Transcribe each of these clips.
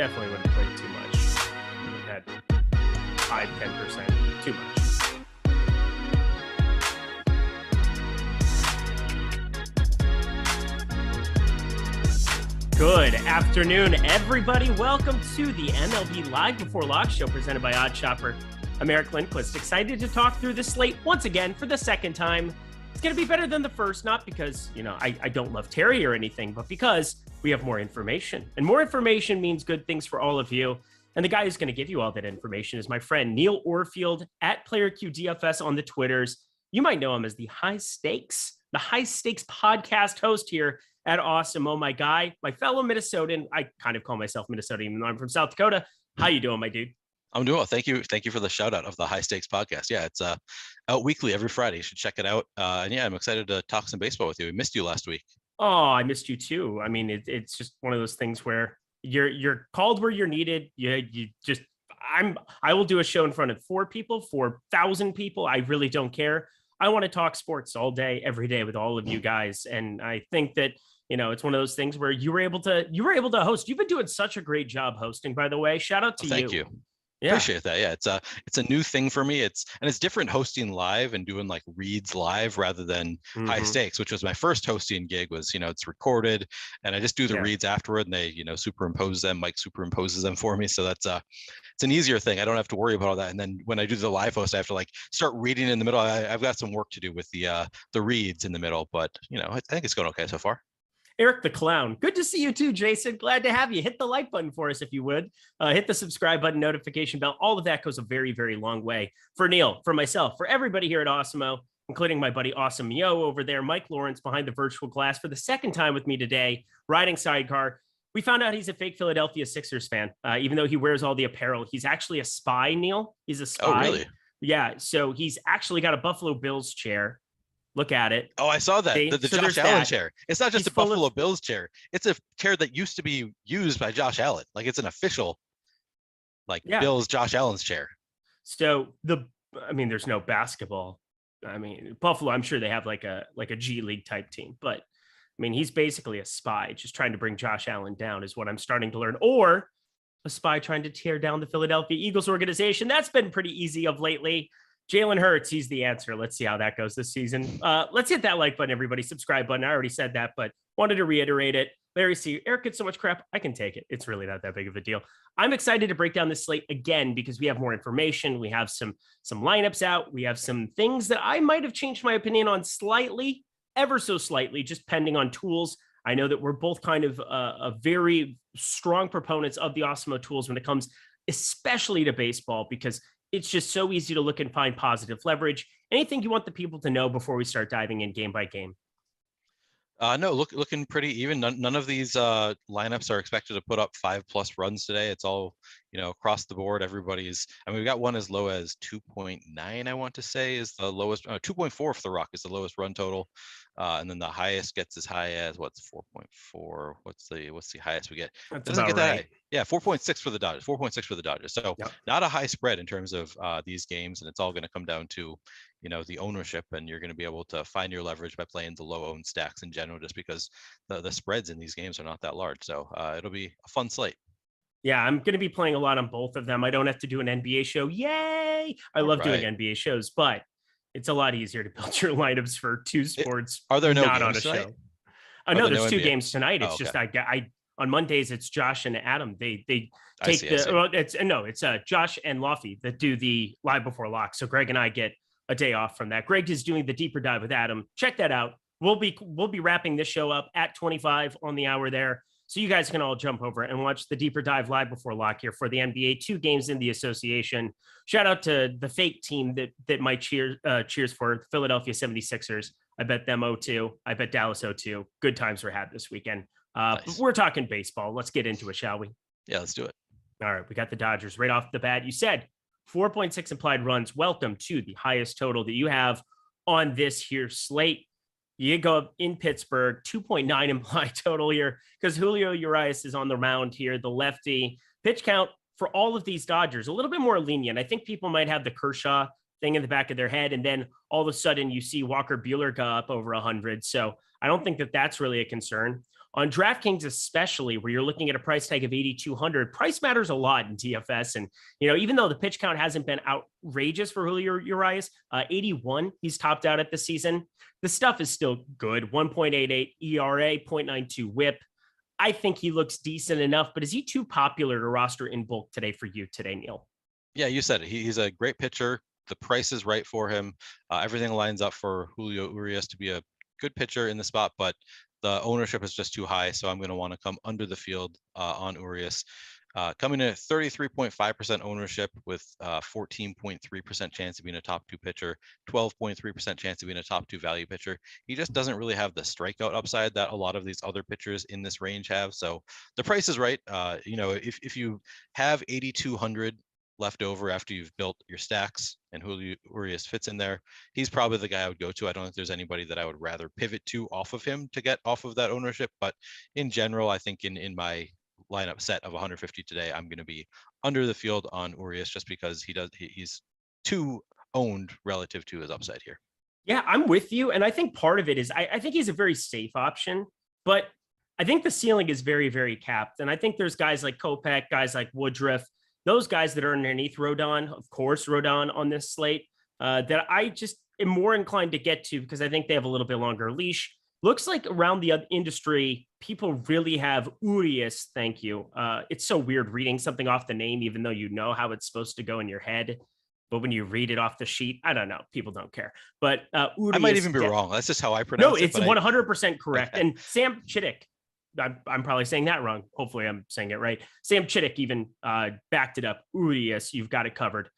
definitely wouldn't play too much. At 5-10%, too much. Good afternoon, everybody. Welcome to the MLB Live Before Lock show presented by Odd Shopper. I'm Eric Lindquist, excited to talk through the slate once again for the second time. It's going to be better than the first, not because, I don't love Terry or anything, but because we have more information. And more information means good things for all of you. And the guy who's going to give you all that information is my friend Neil Orfield at PlayerQDFS on the Twitters. You might know him as the high stakes podcast host here at Awesemo, my guy, my fellow Minnesotan. I kind of call myself Minnesotan, even though I'm from South Dakota. How you doing, my dude? I'm doing well. Thank you for the shout out of the High Stakes podcast. Yeah, it's out weekly every Friday. You should check it out. And yeah, I'm excited to talk some baseball with you. We missed you last week. Oh, I missed you too. I mean, it's just one of those things where you're called where you're needed. I will do a show in front of 4,000 people. I really don't care. I want to talk sports all day, every day with all of you guys. And I think that, it's one of those things where you were able to host. You've been doing such a great job hosting, by the way. Shout out to you. Thank you. Yeah. Appreciate that. Yeah, it's a new thing for me. It's different hosting live and doing like reads live rather than High Stakes, which was my first hosting gig. Was it's recorded and I just do the reads afterward, and they superimpose them. Mike superimposes them for me, so that's it's an easier thing. I don't have to worry about all that. And then when I do the live host, I have to start reading in the middle. I've got some work to do with the reads in the middle, but I think it's going okay so far. Eric the Clown. Good to see you too, Jason. Glad to have you. Hit the like button for us if you would. Hit the subscribe button, notification bell. All of that goes a very, very long way. For Neil, for myself, for everybody here at Awesemo, including my buddy Awesome Yo over there, Mike Lawrence behind the virtual glass for the second time with me today, riding sidecar. We found out he's a fake Philadelphia Sixers fan. Even though he wears all the apparel, he's actually a spy, Neil. He's a spy. Oh, really? Yeah. So he's actually got a Buffalo Bills chair. Look at it. Oh, I saw that. The Josh Allen chair. It's not just a Buffalo Bills chair. It's a chair that used to be used by Josh Allen. It's an official, Bills Josh Allen's chair. So there's no basketball. Buffalo, I'm sure they have like a G League type team, but he's basically a spy just trying to bring Josh Allen down is what I'm starting to learn. Or a spy trying to tear down the Philadelphia Eagles organization. That's been pretty easy of lately. Jalen Hurts, he's the answer. Let's see how that goes this season. Let's hit that like button, everybody. Subscribe button. I already said that, but wanted to reiterate it. Larry C. Eric gets so much crap. I can take it. It's really not that big of a deal. I'm excited to break down this slate again because we have more information. We have some lineups out. We have some things that I might have changed my opinion on slightly, ever so slightly, just pending on tools. I know that we're both kind of a very strong proponents of the Awesemo tools when it comes especially to baseball, because it's just so easy to look and find positive leverage. Anything you want the people to know before we start diving in game by game? No, looking pretty even. None of these lineups are expected to put up 5+ runs today. It's all, across the board. Everybody's, we got one as low as 2.9, I want to say, is the lowest. 2.4 for the Rock is the lowest run total. And then the highest gets as high as 4.4. What's the highest we get? That's about right. That high. Yeah, 4.6 for the Dodgers. 4.6 for the Dodgers. So Not a high spread in terms of these games, and it's all going to come down to the ownership, and you're going to be able to find your leverage by playing the low owned stacks in general, just because the spreads in these games are not that large. So it'll be a fun slate. Yeah, I'm going to be playing a lot on both of them. I don't have to do an NBA show. Yay! I love doing NBA shows, but it's a lot easier to build your lineups for two sports. Are there no not games on a tonight? Show? No, there's two NBA? games tonight. It's just I on Mondays it's Josh and Adam. They take it's Josh and Laffy that do the live before lock. So Greg and I get a day off from that. Greg is doing the deeper dive with Adam. Check that out. We'll be wrapping this show up at 25 on the hour there. So you guys can all jump over and watch the deeper dive live before lock here for the NBA. 2 games in the association. Shout out to the fake team that might cheers for Philadelphia 76ers. I bet them 0-2. I bet Dallas 0-2. Good times were had this weekend. Nice. We're talking baseball. Let's get into it, shall we? Yeah, let's do it. All right. We got the Dodgers right off the bat. You said 4.6 implied runs. Welcome to the highest total that you have on this here slate. You go up in Pittsburgh, 2.9 implied total here because Julio Urias is on the mound here, the lefty. Pitch count for all of these Dodgers, a little bit more lenient. I think people might have the Kershaw thing in the back of their head, and then all of a sudden you see Walker Buehler go up over 100. So I don't think that that's really a concern. On DraftKings, especially where you're looking at a price tag of 8,200, price matters a lot in DFS. And, even though the pitch count hasn't been outrageous for Julio Urias, 81, he's topped out at the season. The stuff is still good. 1.88 ERA, 0.92 whip. I think he looks decent enough, but is he too popular to roster in bulk today for you today, Neil? Yeah, you said it. He's a great pitcher. The price is right for him. Everything lines up for Julio Urias to be a good pitcher in the spot, but the ownership is just too high. So I'm going to want to come under the field on Urias. Coming in at 33.5% ownership with 14.3% chance of being a top 2 pitcher, 12.3% chance of being a top 2 value pitcher. He just doesn't really have the strikeout upside that a lot of these other pitchers in this range have. So the price is right. If you have 8,200 left over after you've built your stacks and Julio Urias fits in there, he's probably the guy I would go to. I don't think there's anybody that I would rather pivot to off of him to get off of that ownership. But in general, I think in my lineup set of 150 today, I'm going to be under the field on Urias just because he's too owned relative to his upside here. Yeah, I'm with you. And I think part of it is I think he's a very safe option, but I think the ceiling is very, very capped. And I think there's guys like Kopech, guys like Woodruff, those guys that are underneath Rodon, of course, Rodon on this slate, that I just am more inclined to get to because I think they have a little bit longer leash. Looks like around the industry, people really have Urias. Thank you. It's so weird reading something off the name, even though you know how it's supposed to go in your head. But when you read it off the sheet, I don't know. People don't care. But Urias, I might even be wrong. That's just how I pronounce it. No, it's 100% correct. And Sam Chittick, I'm probably saying that wrong. Hopefully I'm saying it right. Sam Chittick even backed it up. Urias, you've got it covered.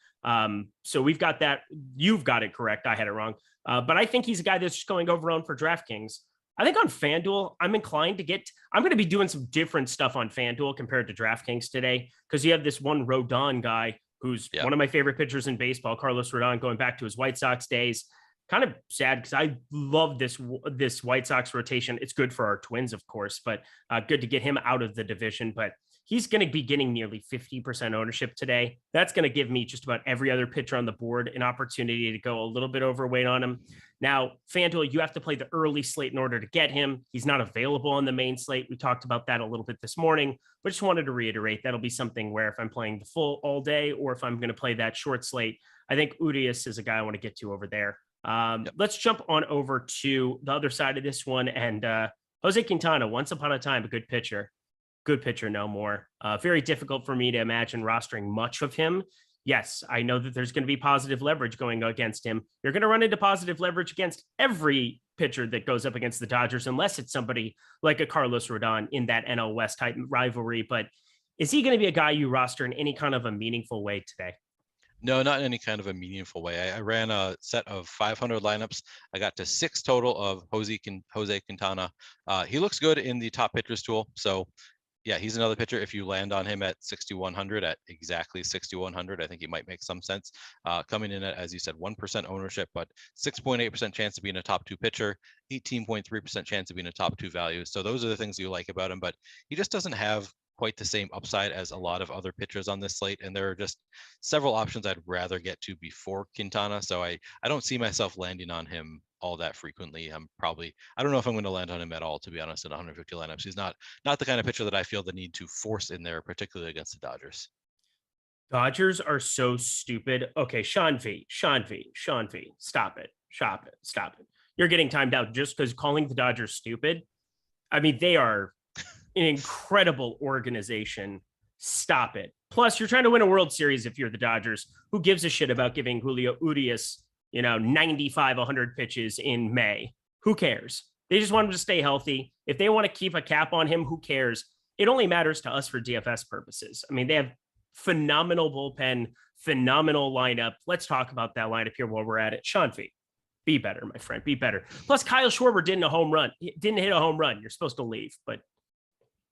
So we've got that. You've got it correct. I had it wrong. But I think he's a guy that's just going over on for DraftKings. I think on FanDuel, I'm inclined to I'm going to be doing some different stuff on FanDuel compared to DraftKings today because you have this one Rodon guy who's one of my favorite pitchers in baseball, Carlos Rodon, going back to his White Sox days. Kind of sad because I love this White Sox rotation. It's good for our Twins, of course, but good to get him out of the division. But he's going to be getting nearly 50% ownership today. That's going to give me just about every other pitcher on the board an opportunity to go a little bit overweight on him. Now, FanDuel, you have to play the early slate in order to get him. He's not available on the main slate. We talked about that a little bit this morning, but just wanted to reiterate that'll be something where if I'm playing the full all day or if I'm going to play that short slate, I think Urias is a guy I want to get to over there. Let's jump on over to the other side of this one. And Jose Quintana, once upon a time, a good pitcher no more. Very difficult for me to imagine rostering much of him. Yes, I know that there's going to be positive leverage going against him. You're going to run into positive leverage against every pitcher that goes up against the Dodgers, unless it's somebody like a Carlos Rodon in that NL West type rivalry. But is he going to be a guy you roster in any kind of a meaningful way today? No, not in any kind of a meaningful way. I ran a set of 500 lineups. I got to 6 total of Jose Quintana. He looks good in the top pitchers tool. So yeah, he's another pitcher. If you land on him at 6,100, at exactly 6,100, I think he might make some sense. Coming in at, as you said, 1% ownership, but 6.8% chance of being a top 2 pitcher, 18.3% chance of being a top 2 value. So those are the things you like about him, but he just doesn't have quite the same upside as a lot of other pitchers on this slate. And there are just several options I'd rather get to before Quintana. So I don't see myself landing on him all that frequently. I don't know if I'm going to land on him at all, to be honest, in 150 lineups. He's not the kind of pitcher that I feel the need to force in there, particularly against the Dodgers. Dodgers are so stupid. Okay, Sean V, stop it. You're getting timed out just because calling the Dodgers stupid. I mean, they are an incredible organization. Stop it. Plus, you're trying to win a World Series if you're the Dodgers. Who gives a shit about giving Julio Urias, 95, 100 pitches in May? Who cares? They just want him to stay healthy. If they want to keep a cap on him, who cares? It only matters to us for DFS purposes. I mean, they have phenomenal bullpen, phenomenal lineup. Let's talk about that lineup here while we're at it. Sean V, be better, my friend. Be better. Plus, Kyle Schwarber didn't hit a home run. You're supposed to leave, but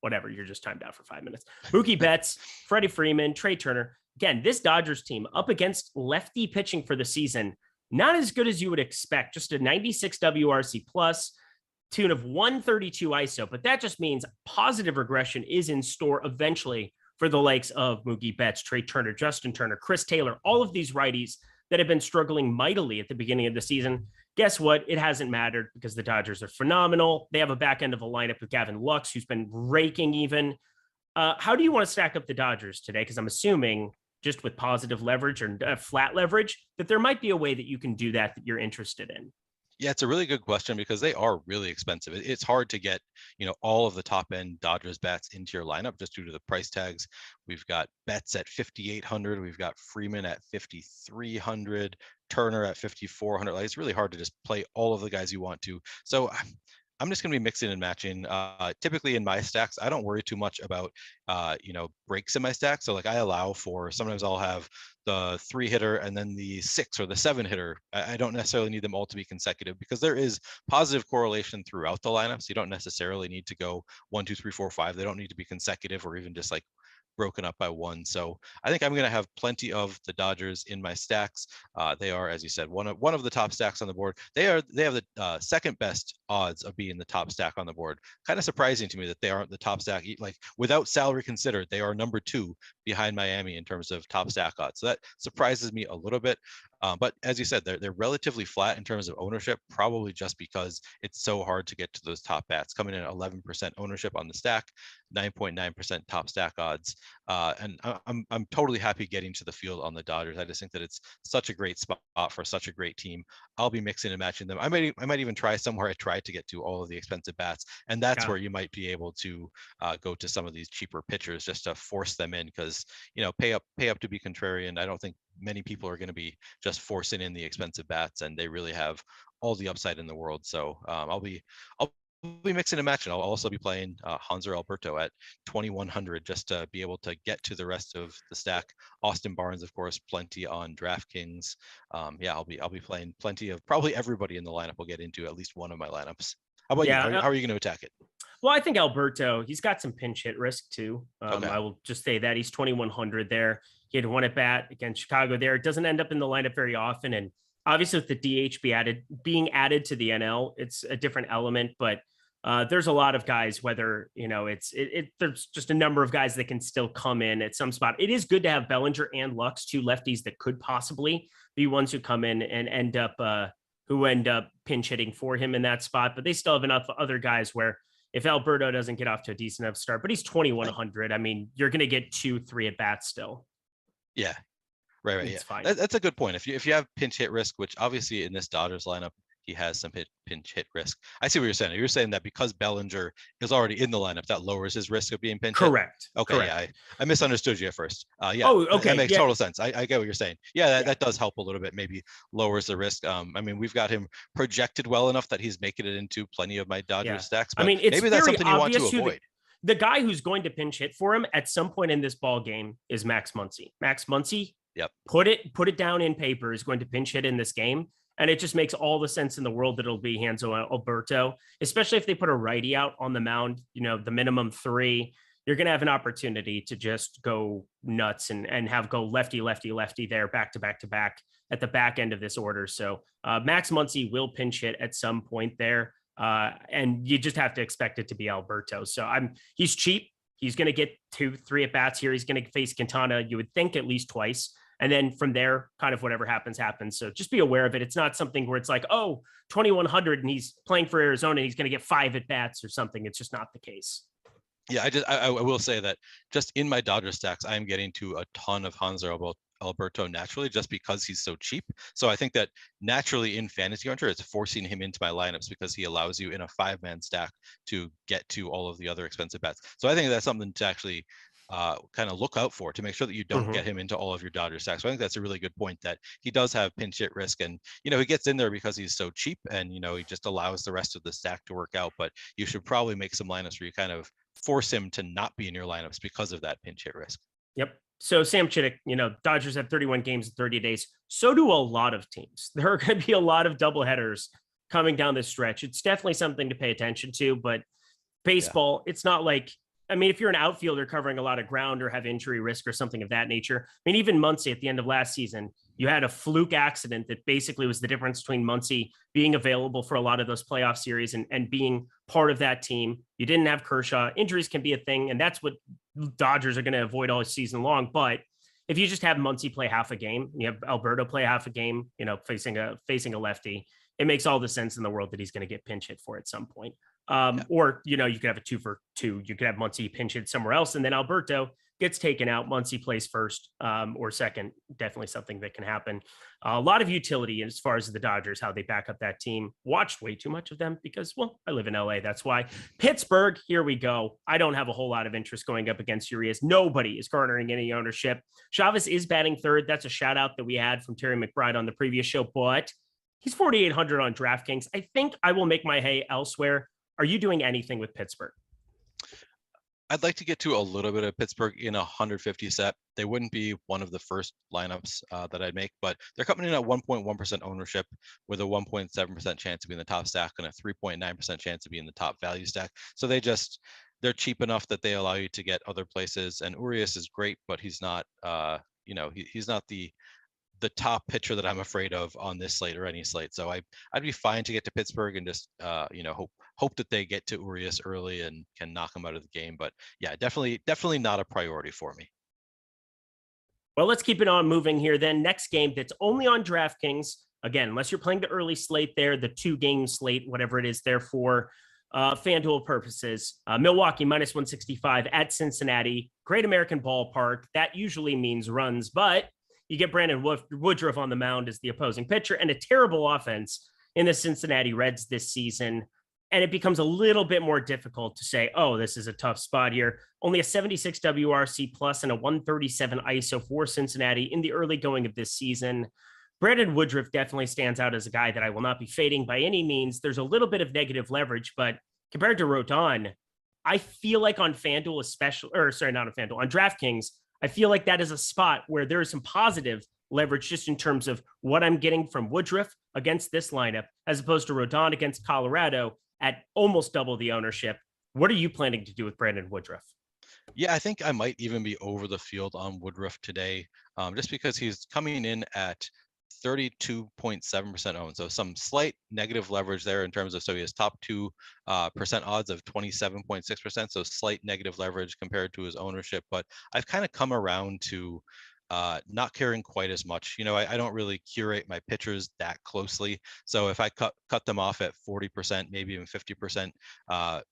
whatever, you're just timed out for 5 minutes. Mookie Betts, Freddie Freeman, Trey Turner. Again, this Dodgers team up against lefty pitching for the season, not as good as you would expect. Just a 96 WRC plus, tune of 132 ISO, but that just means positive regression is in store eventually for the likes of Mookie Betts, Trey Turner, Justin Turner, Chris Taylor, all of these righties that have been struggling mightily at the beginning of the season. Guess what? It hasn't mattered because the Dodgers are phenomenal. They have a back end of a lineup with Gavin Lux, who's been raking even. How do you want to stack up the Dodgers today? Because I'm assuming just with positive leverage or flat leverage that there might be a way that you can do that you're interested in. Yeah, it's a really good question because they are really expensive. It's hard to get, all of the top end Dodgers bats into your lineup just due to the price tags. We've got Betts at 5,800. We've got Freeman at 5,300. Turner at 5,400. Like, it's really hard to just play all of the guys you want to. So I'm just going to be mixing and matching. Typically in my stacks, I don't worry too much about, breaks in my stack. So like I allow for, sometimes I'll have the 3-hitter and then the 6 or the 7-hitter. I don't necessarily need them all to be consecutive because there is positive correlation throughout the lineup. So you don't necessarily need to go 1, 2, 3, 4, 5. They don't need to be consecutive or even just like broken up by one. So I think I'm going to have plenty of the Dodgers in my stacks. They are, as you said, one of the top stacks on the board. They have the second best odds of being the top stack on the board. Kind of surprising to me that they aren't the top stack. Like without salary considered, they are number 2 behind Miami in terms of top stack odds. So that surprises me a little bit. But as you said, they're relatively flat in terms of ownership, probably just because it's so hard to get to those top bats. Coming in at 11% ownership on the stack, 9.9% top stack odds. And I'm totally happy getting to the field on the Dodgers. I just think that it's such a great spot for such a great team. I'll be mixing and matching them. I might even try somewhere I tried to get to all of the expensive bats, and that's where you might be able to go to some of these cheaper pitchers just to force them in because pay up to be contrarian. I don't think many people are going to be just forcing in the expensive bats, and they really have all the upside in the world. So I'll be mixing and matching. I'll also be playing Hanser Alberto at 2,100 just to be able to get to the rest of the stack. Austin Barnes, of course, plenty on DraftKings. I'll be playing plenty of probably everybody in the lineup will get into at least one of my lineups. How about you? How are you going to attack it? Well, I think Alberto, he's got some pinch hit risk too. Okay. I will just say that he's 2,100 there. He had one at bat against Chicago there. It doesn't end up in the lineup very often. And obviously with the DH being added to the NL, it's a different element, but there's a lot of guys, whether, there's just a number of guys that can still come in at some spot. It is good to have Bellinger and Lux, 2 lefties that could possibly be ones who come in and end up pinch hitting for him in that spot, but they still have enough other guys where if Alberto doesn't get off to a decent enough start, but he's 2,100. I mean, you're going to get 2-3 at bats still. Yeah. Right. It's fine. That's a good point. If you have pinch hit risk, which obviously in this Dodgers lineup, he has some pinch hit risk. I see what you're saying. You're saying that because Bellinger is already in the lineup, that lowers his risk of being pinch hit? Correct. Okay. Correct. Yeah, I misunderstood you at first. Yeah. Oh, okay. That makes total sense. I get what you're saying. Yeah, that does help a little bit. Maybe lowers the risk. I mean, we've got him projected well enough that he's making it into plenty of my Dodgers stacks. But it's maybe that's something you want to avoid. The guy who's going to pinch hit for him at some point in this ball game is Max Muncy. Max Muncy, yep. Put it down in paper, is going to pinch hit in this game. And it just makes all the sense in the world that it'll be Hanser Alberto, especially if they put a righty out on the mound, the minimum 3, you're going to have an opportunity to just go nuts and have go lefty, lefty, lefty there back to back to back at the back end of this order. So Max Muncy will pinch hit at some point there. And you just have to expect it to be Alberto. So he's cheap. He's going to get 2-3 at bats here. He's going to face Quintana, you would think, at least twice. And then from there, kind of whatever happens. So just be aware of it. It's not something where it's like, 2,100 and he's playing for Arizona and he's going to get 5 at bats or something. It's just not the case. Yeah, I will say that just in my Dodger stacks, I'm getting to a ton of Hanser Alberto naturally just because he's so cheap. So I think that naturally in fantasy hunter, it's forcing him into my lineups because he allows you in a 5-man stack to get to all of the other expensive bats. So I think that's something to actually kind of look out for to make sure that you don't get him into all of your Dodger stacks. So I think that's a really good point that he does have pinch hit risk, and he gets in there because he's so cheap, and he just allows the rest of the stack to work out. But you should probably make some lineups where you kind of force him to not be in your lineups because of that pinch hit risk. Yep. So Sam Chittick, Dodgers have 31 games in 30 days. So do a lot of teams. There are going to be a lot of doubleheaders coming down this stretch. It's definitely something to pay attention to, but baseball, it's not like, if you're an outfielder covering a lot of ground or have injury risk or something of that nature, even Muncy at the end of last season, you had a fluke accident that basically was the difference between Muncy being available for a lot of those playoff series and being part of that team. You didn't have Kershaw. Injuries can be a thing, and that's what Dodgers are going to avoid all season long. But if you just have Muncy play half a game, you have Alberto play half a game, facing a lefty, it makes all the sense in the world that he's going to get pinch hit for at some point. Yeah. Or, you could have a 2-for-2. You could have Muncy pinch hit somewhere else, and then Alberto gets taken out. Muncy plays first or second. Definitely something that can happen. A lot of utility as far as the Dodgers, how they back up that team. Watched way too much of them because, well, I live in LA. That's why. Pittsburgh, here we go. I don't have a whole lot of interest going up against Urias. Nobody is garnering any ownership. Chavez is batting third. That's a shout out that we had from Terry McBride on the previous show, but he's 4,800 on DraftKings. I think I will make my hay elsewhere. Are you doing anything with Pittsburgh? I'd like to get to a little bit of Pittsburgh in a 150 set. They wouldn't be one of the first lineups that I'd make, but they're coming in at 1.1% ownership with a 1.7% chance to be in the top stack and a 3.9% chance to be in the top value stack. So they're cheap enough that they allow you to get other places. And Urias is great, but he's not, he's not the top pitcher that I'm afraid of on this slate or any slate. So I'd be fine to get to Pittsburgh and just hope that they get to Urias early and can knock him out of the game. But yeah, definitely not a priority for me. Well, let's keep it on moving here then. Next game that's only on DraftKings. Again, unless you're playing the early slate there, the 2-game slate, whatever it is there for FanDuel purposes. Milwaukee minus 165 at Cincinnati. Great American ballpark. That usually means runs, but you get Brandon Woodruff on the mound as the opposing pitcher and a terrible offense in the Cincinnati Reds this season. And it becomes a little bit more difficult to say, oh, this is a tough spot here. Only a 76 WRC plus and a 137 ISO for Cincinnati in the early going of this season. Brandon Woodruff definitely stands out as a guy that I will not be fading by any means. There's a little bit of negative leverage, but compared to Rodon, I feel like on FanDuel, on DraftKings, I feel like that is a spot where there is some positive leverage just in terms of what I'm getting from Woodruff against this lineup, as opposed to Rodon against Colorado at almost double the ownership. What are you planning to do with Brandon Woodruff? Yeah, I think I might even be over the field on Woodruff today, just because he's coming in at 32.7% owned. So some slight negative leverage there in terms of, so he has top 2% odds of 27.6%. So slight negative leverage compared to his ownership. But I've kind of come around to not caring quite as much. I don't really curate my pitchers that closely. So if I cut them off at 40%, maybe even 50%,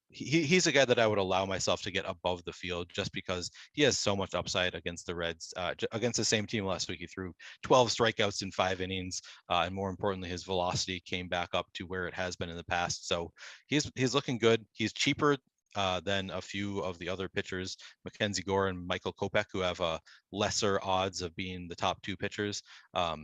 he's a guy that I would allow myself to get above the field just because he has so much upside against the Reds. Against the same team last week, he threw 12 strikeouts in 5 innings. And more importantly, his velocity came back up to where it has been in the past. So he's looking good. He's cheaper than a few of the other pitchers, Mackenzie Gore and Michael Kopech, who have lesser odds of being the top 2 pitchers.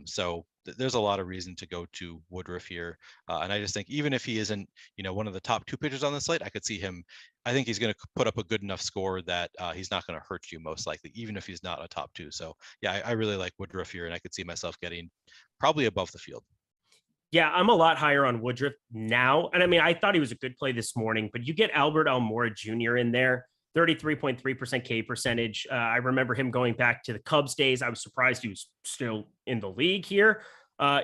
So there's a lot of reason to go to Woodruff here. And I just think even if he isn't, one of the top 2 pitchers on the slate, I could see him. I think he's going to put up a good enough score that he's not going to hurt you most likely, even if he's not a top 2. So yeah, I really like Woodruff here, and I could see myself getting probably above the field. Yeah, I'm a lot higher on Woodruff now. And I mean, I thought he was a good play this morning, but you get Albert Almora Jr. in there, 33.3% K percentage. I remember him going back to the Cubs days. I was surprised he was still in the league here.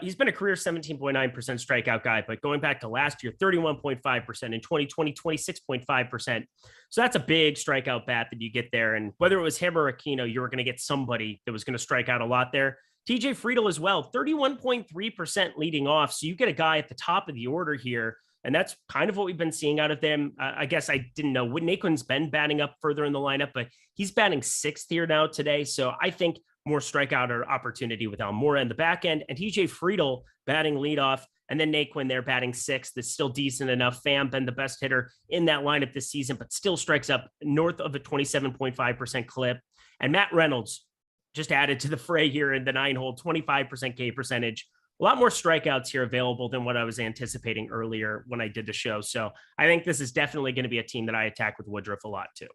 He's been a career 17.9% strikeout guy, but going back to last year, 31.5%, in 2020, 26.5%. So that's a big strikeout bat that you get there. And whether it was him or Aquino, you were going to get somebody that was going to strike out a lot there. TJ Friedl as well, 31.3% leading off. So you get a guy at the top of the order here. And that's kind of what we've been seeing out of them. I guess I didn't know. Naquin's been batting up further in the lineup, but he's batting 6th here now today. So I think more strikeout or opportunity with Almora in the back end. And TJ Friedl batting leadoff. And then Naquin there batting 6th. That's still decent enough. Pham been the best hitter in that lineup this season, but still strikes up north of a 27.5% clip. And Matt Reynolds just added to the fray here in the 9-hole, 25% K percentage. A lot more strikeouts here available than what I was anticipating earlier when I did the show. So I think this is definitely going to be a team that I attack with Woodruff a lot too.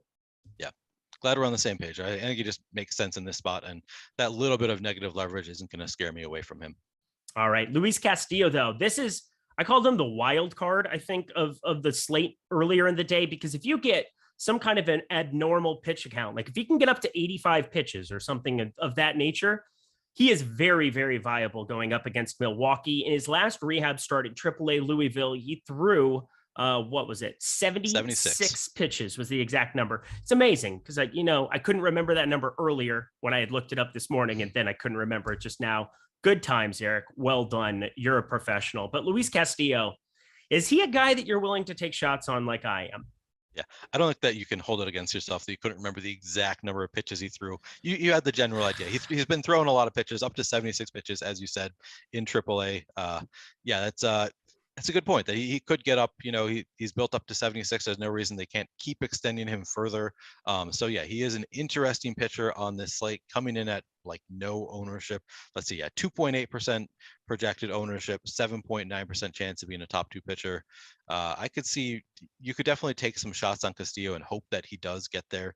Yeah. Glad we're on the same page. I think it just makes sense in this spot. And that little bit of negative leverage isn't going to scare me away from him. All right. Luis Castillo, though, I called him the wild card, I think, of the slate earlier in the day, because if you get some kind of an abnormal pitch account, like if he can get up to 85 pitches or something of that nature, he is very, very viable going up against Milwaukee. In his last rehab start at AAA Louisville, he threw, 76 pitches was the exact number. It's amazing because I couldn't remember that number earlier when I had looked it up this morning, and then I couldn't remember it just now Good times, Eric. Well done. You're a professional. But Luis Castillo, is he a guy that you're willing to take shots on like I am? Yeah, I don't think that you can hold it against yourself that you couldn't remember the exact number of pitches he threw. You had the general idea. He's been throwing a lot of pitches, up to 76 pitches, as you said, in AAA. Yeah, that's a good point. That he could get up. He's built up to 76. There's no reason they can't keep extending him further. So yeah, he is an interesting pitcher on this slate, coming in at like no ownership. Let's see, yeah, 2.8% projected ownership, 7.9% chance of being a top 2 pitcher. I could see you could definitely take some shots on Castillo and hope that he does get there.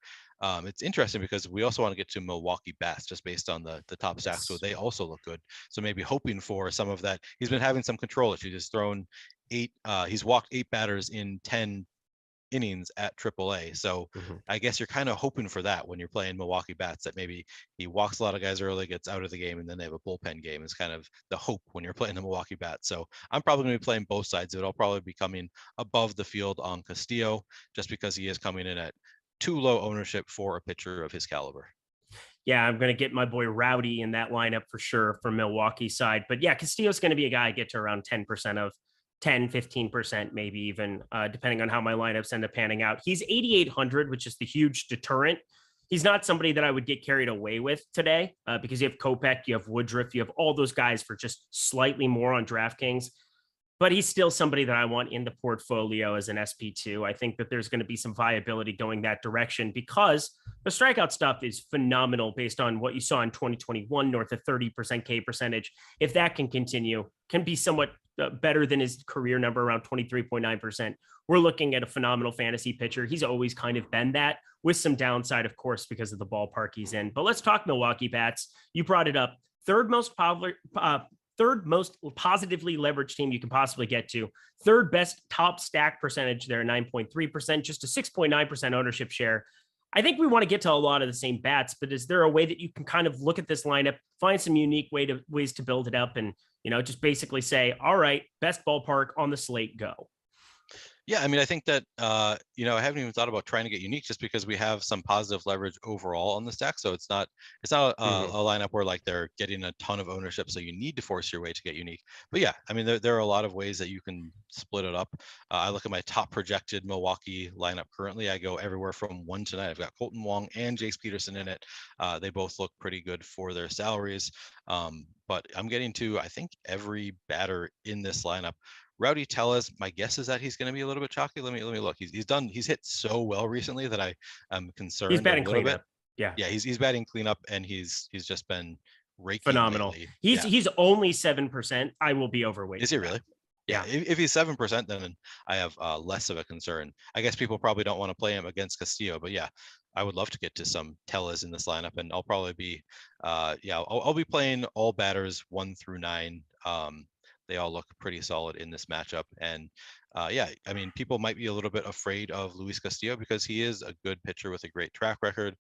It's interesting because we also want to get to Milwaukee bats just based on the top stacks, so they also look good. So maybe hoping for some of that. He's been having some control issues. He's thrown 8. He's walked 8 batters in 10 innings at AAA. So I guess you're kind of hoping for that when you're playing Milwaukee bats, that maybe he walks a lot of guys early, gets out of the game, and then they have a bullpen game is kind of the hope when you're playing the Milwaukee bats. So I'm probably going to be playing both sides of it. I'll probably be coming above the field on Castillo just because he is coming in at too low ownership for a pitcher of his caliber. Yeah, I'm going to get my boy Rowdy in that lineup for sure from Milwaukee side. But yeah, Castillo's going to be a guy I get to around 10% of, 10, 15%, maybe even, depending on how my lineups end up panning out. He's 8,800, which is the huge deterrent. He's not somebody that I would get carried away with today because you have Kopech, you have Woodruff, you have all those guys for just slightly more on DraftKings. But he's still somebody that I want in the portfolio as an SP2. I think that there's going to be some viability going that direction because the strikeout stuff is phenomenal based on what you saw in 2021, north of 30% K percentage. If that can continue, can be somewhat better than his career number around 23.9%. We're looking at a phenomenal fantasy pitcher. He's always kind of been that, with some downside, of course, because of the ballpark he's in. But let's talk Milwaukee bats. You brought it up. Third most positively leveraged team you can possibly get to. Third best top stack percentage there, 9.3%, just a 6.9% ownership share. I think we want to get to a lot of the same bats, but is there a way that you can kind of look at this lineup, find some unique ways to build it up and, just basically say, all right, best ballpark on the slate, go? Yeah, I mean, I think that, I haven't even thought about trying to get unique just because we have some positive leverage overall on the stack. So it's not a lineup where like they're getting a ton of ownership. So you need to force your way to get unique. But yeah, I mean, there are a lot of ways that you can split it up. I look at my top projected Milwaukee lineup currently. I go everywhere from 1 to 9. I've got Colton Wong and Jace Peterson in it. They both look pretty good for their salaries. But I'm getting to, I think, every batter in this lineup. Rowdy Tellez, my guess is that he's going to be a little bit chalky. Let me look. He's hit so well recently that I am concerned. He's batting cleanup. Yeah, he's batting cleanup, and he's just been raking. Phenomenal. Lately. He's only 7%. I will be overweight. Is he really? Yeah. If he's 7%, then I have less of a concern. I guess people probably don't want to play him against Castillo, but yeah, I would love to get to some Tellez in this lineup, and I'll probably be, I'll be playing all batters 1 through 9. They all look pretty solid in this matchup. And I mean, people might be a little bit afraid of Luis Castillo because he is a good pitcher with a great track record,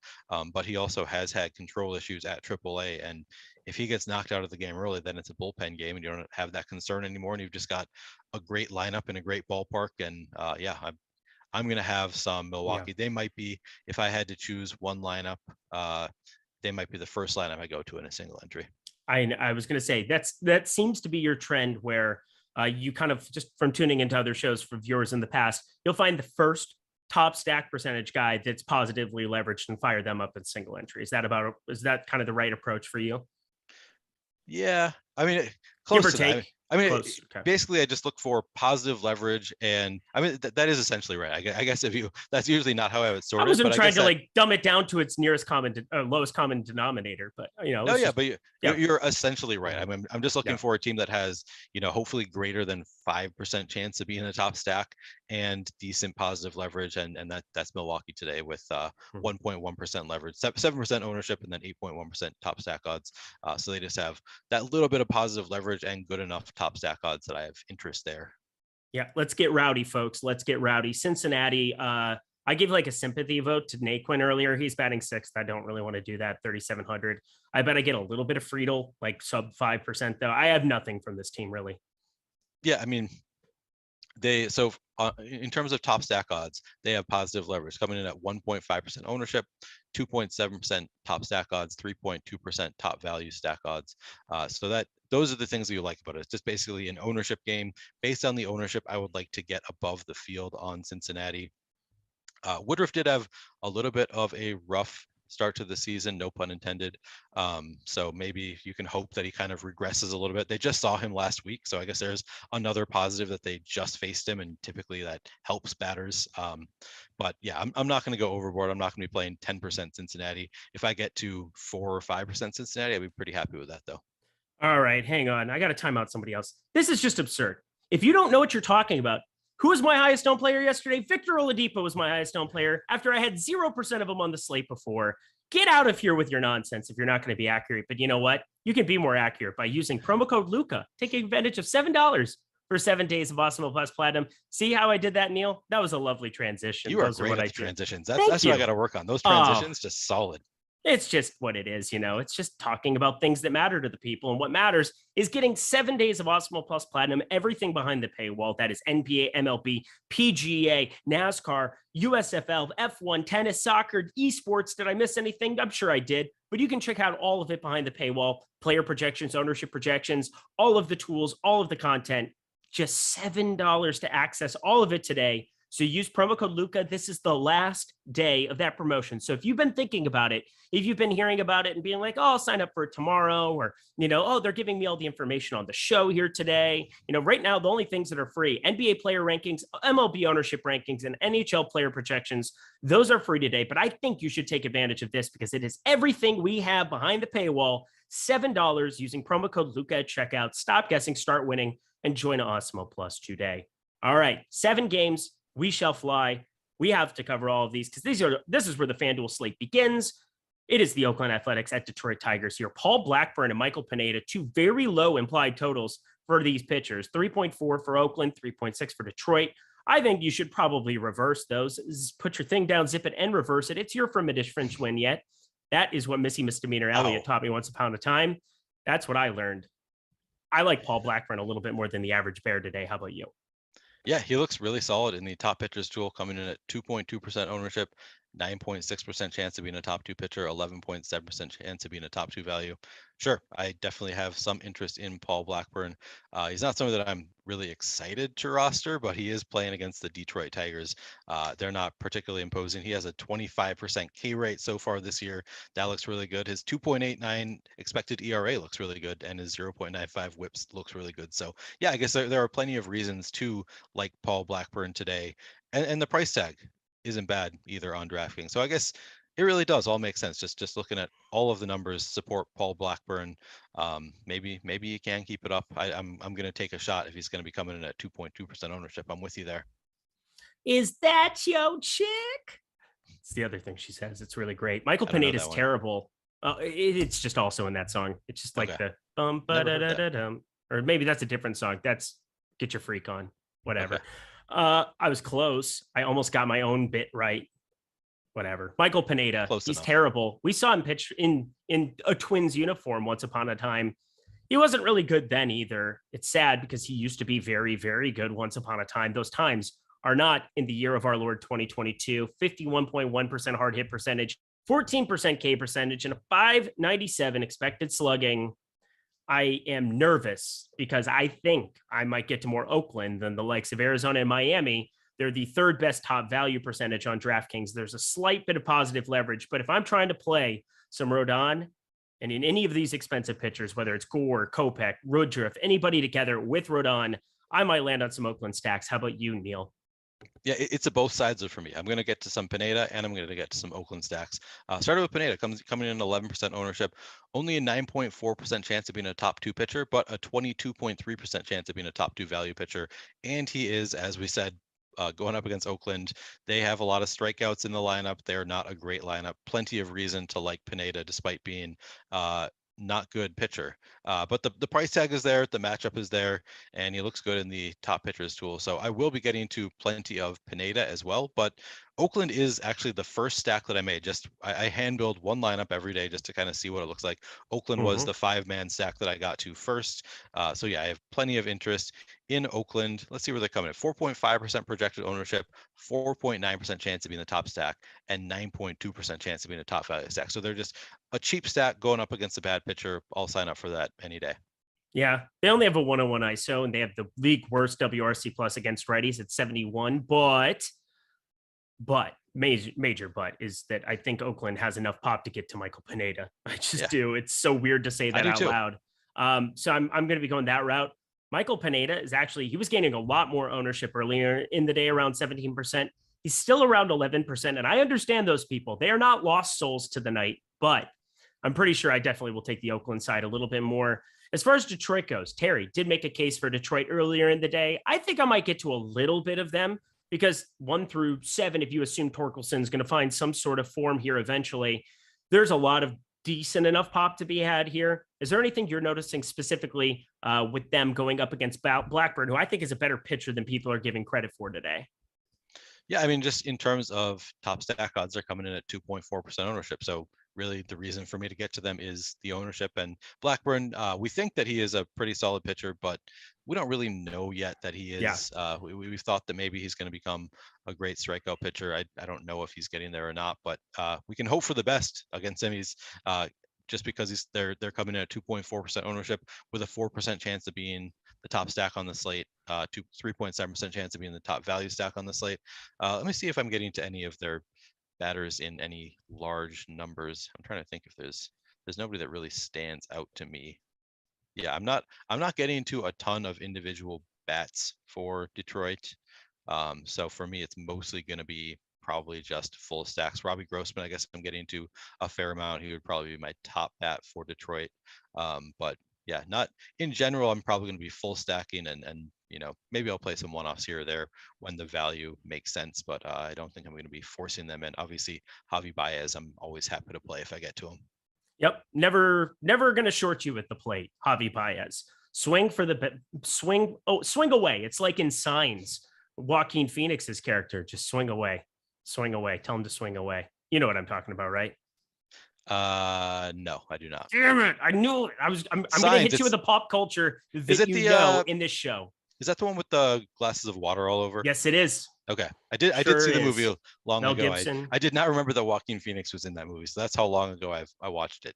but he also has had control issues at AAA. And if he gets knocked out of the game early, then it's a bullpen game and you don't have that concern anymore. And you've just got a great lineup and a great ballpark. And I'm going to have some Milwaukee. Yeah. They might be, if I had to choose one lineup, they might be the first lineup I go to in a single entry. I was going to say that seems to be your trend where you kind of, just from tuning into other shows for viewers in the past, you'll find the first top stack percentage guy that's positively leveraged and fire them up in single entry. Is that kind of the right approach for you? Yeah. I mean, close Give or to take. that. I mean, Okay. Basically, I just look for positive leverage, and I mean that is essentially right. I guess that's usually not how I would sort it. I wasn't trying to dumb it down to its nearest lowest common denominator, but you're essentially right. I mean, I'm just looking for a team that has hopefully greater than 5% chance of being a top stack and decent positive leverage, and that's Milwaukee today with 1.1% leverage, 7% ownership, and then 8.1% top stack odds. So they just have that little bit of positive leverage and good enough top stack odds that I have interest there. Yeah, let's get rowdy, folks. Let's get rowdy. Cincinnati, I gave like a sympathy vote to Naquin earlier. He's batting 6th. I don't really want to do that. 3,700. I bet I get a little bit of Friedel, like sub 5% though. I have nothing from this team really. Yeah, I mean, In terms of top stack odds, they have positive leverage coming in at 1.5% ownership, 2.7% top stack odds, 3.2% top value stack odds. Those are the things that you like about it. It's just basically an ownership game. Based on the ownership, I would like to get above the field on Cincinnati. Woodruff did have a little bit of a rough start to the season, no pun intended. So maybe you can hope that he kind of regresses a little bit. They just saw him last week, so I guess there's another positive that they just faced him, and typically that helps batters. But yeah, I'm not going to go overboard. I'm not going to be playing 10% Cincinnati. If I get to 4 or 5% Cincinnati, I'd be pretty happy with that, though. All right, hang on. I got to time out somebody else. This is just absurd. If you don't know what you're talking about, who was my highest owned player yesterday? Victor Oladipo was my highest owned player after I had 0% of them on the slate before. Get out of here with your nonsense if you're not going to be accurate. But you know what? You can be more accurate by using promo code Luca. Take advantage of $7 for 7 days of Awesemo Plus Platinum. See how I did that, Neil? That was a lovely transition. You are great at transitions. That's what I got to work on. Those transitions, just solid. It's just what it is, It's just talking about things that matter to the people. And what matters is getting 7 days of Awesemo Plus Platinum, everything behind the paywall. That is NBA, MLB, PGA, NASCAR, USFL, F1, tennis, soccer, esports. Did I miss anything? I'm sure I did. But you can check out all of it behind the paywall. Player projections, ownership projections, all of the tools, all of the content. Just $7 to access all of it today. So use promo code Luca. This is the last day of that promotion. So if you've been thinking about it, if you've been hearing about it and being like, oh, I'll sign up for it tomorrow, or, oh, they're giving me all the information on the show here today. Right now, the only things that are free, NBA player rankings, MLB ownership rankings, and NHL player projections, those are free today. But I think you should take advantage of this because it is everything we have behind the paywall. $7 using promo code Luca at checkout. Stop guessing, start winning, and join Awesemo Plus today. All right, 7 games. We shall fly. We have to cover all of these because this is where the FanDuel slate begins. It is the Oakland Athletics at Detroit Tigers here. Paul Blackburn and Michael Pineda, 2 very low implied totals for these pitchers. 3.4 for Oakland, 3.6 for Detroit. I think you should probably reverse those. Put your thing down, zip it, and reverse it. It's your French win yet. That is what Missy Misdemeanor Elliott taught me once upon a time. That's what I learned. I like Paul Blackburn a little bit more than the average bear today. How about you? Yeah, he looks really solid in the top pitchers tool, coming in at 2.2% ownership, 9.6% chance of being a top 2 pitcher, 11.7% chance of being a top 2 value. Sure, I definitely have some interest in Paul Blackburn. He's not someone that I'm really excited to roster, but he is playing against the Detroit Tigers. They're not particularly imposing. He has a 25% K rate so far this year. That looks really good. His 2.89 expected ERA looks really good, and his 0.95 whips looks really good. So yeah, I guess there are plenty of reasons to like Paul Blackburn today. And the price tag isn't bad either on DraftKings. So I guess it really does all make sense. Just looking at all of the numbers support Paul Blackburn. Maybe you can keep it up. I'm going to take a shot if he's going to be coming in at 2.2% ownership. I'm with you there. Is that your chick? It's the other thing she says. It's really great. Michael Pineda is terrible. It's just also in that song. It's just like the bum ba da da da dum, or maybe that's a different song. That's Get Your Freak On. Whatever. Okay. I was close. I almost got my own bit right. Whatever. Michael Pineda, he's terrible. We saw him pitch in a Twins uniform once upon a time. He wasn't really good then either. It's sad because he used to be very, very good once upon a time. Those times are not in the year of our Lord 2022. 51.1% hard hit percentage, 14% K percentage, and a 597 expected slugging. I am nervous because I think I might get to more Oakland than the likes of Arizona and Miami. They're the 3rd best top value percentage on DraftKings. There's a slight bit of positive leverage, but if I'm trying to play some Rodon, and in any of these expensive pitchers, whether it's Gore, Kopech, Woodruff, anybody together with Rodon, I might land on some Oakland stacks. How about you, Neil? Yeah, it's a both sides for me. I'm going to get to some Pineda and I'm going to get to some Oakland stacks. Started with Pineda, coming in 11% ownership, only a 9.4% chance of being a top 2 pitcher, but a 22.3% chance of being a top 2 value pitcher. And he is, as we said, going up against Oakland. They have a lot of strikeouts in the lineup. They're not a great lineup. Plenty of reason to like Pineda, despite being not good pitcher. But the price tag is there, the matchup is there, and he looks good in the top pitchers tool. So I will be getting to plenty of Pineda as well. But Oakland is actually the first stack that I made. I hand build one lineup every day just to kind of see what it looks like. Oakland was the 5-man stack that I got to first. So yeah, I have plenty of interest in Oakland. Let's see where they're coming at. 4.5% projected ownership, 4.9% chance of being the top stack, and 9.2% chance of being a top value stack. So they're just a cheap stack going up against a bad pitcher. I'll sign up for that any day. Yeah, they only have a 101 ISO, and they have the league worst WRC plus against righties at 71. But major but is that I think Oakland has enough pop to get to Michael Pineda. I just do. It's so weird to say that out loud. So I'm going to be going that route. Michael Pineda is actually, he was gaining a lot more ownership earlier in the day, around 17%. He's still around 11%. And I understand those people. They are not lost souls to the night, but I'm pretty sure I definitely will take the Oakland side a little bit more. As far as Detroit goes, Terry did make a case for Detroit earlier in the day. I think I might get to a little bit of them because 1 through 7, if you assume Torkelson is going to find some sort of form here eventually, there's a lot of decent enough pop to be had here. Is there anything you're noticing specifically with them going up against Blackburn, who I think is a better pitcher than people are giving credit for today? Yeah, I mean, just in terms of top stack odds, they're coming in at 2.4% ownership. So really the reason for me to get to them is the ownership. And Blackburn, we think that he is a pretty solid pitcher, but we don't really know yet that he is. Yeah. We've thought that maybe he's going to become a great strikeout pitcher. I don't know if he's getting there or not, but we can hope for the best against him. He's just because they're coming in at 2.4% ownership with a 4% chance of being the top stack on the slate, 3.7% chance of being the top value stack on the slate. Let me see if I'm getting to any of their batters in any large numbers. I'm trying to think if there's nobody that really stands out to me. Yeah, I'm not getting to a ton of individual bats for Detroit. So for me, it's mostly going to be probably just full stacks. Robbie Grossman, I guess I'm getting to a fair amount. He would probably be my top bat for Detroit. But yeah, not in general. I'm probably going to be full stacking and maybe I'll play some one-offs here or there when the value makes sense. But I don't think I'm going to be forcing them in. Obviously, Javi Baez, I'm always happy to play if I get to him. Yep, never going to short you at the plate, Javi Baez. Swing away. It's like in Signs, Joaquin Phoenix's character, just swing away. Tell him to swing away. You know what I'm talking about, right? No, I do not. Damn it! I knew it. I'm going to hit you with a pop culture that in this show. Is that the one with the glasses of water all over? Yes, it is. Okay, I did see the movie long ago. I did not remember that Joaquin Phoenix was in that movie, so that's how long ago I watched it.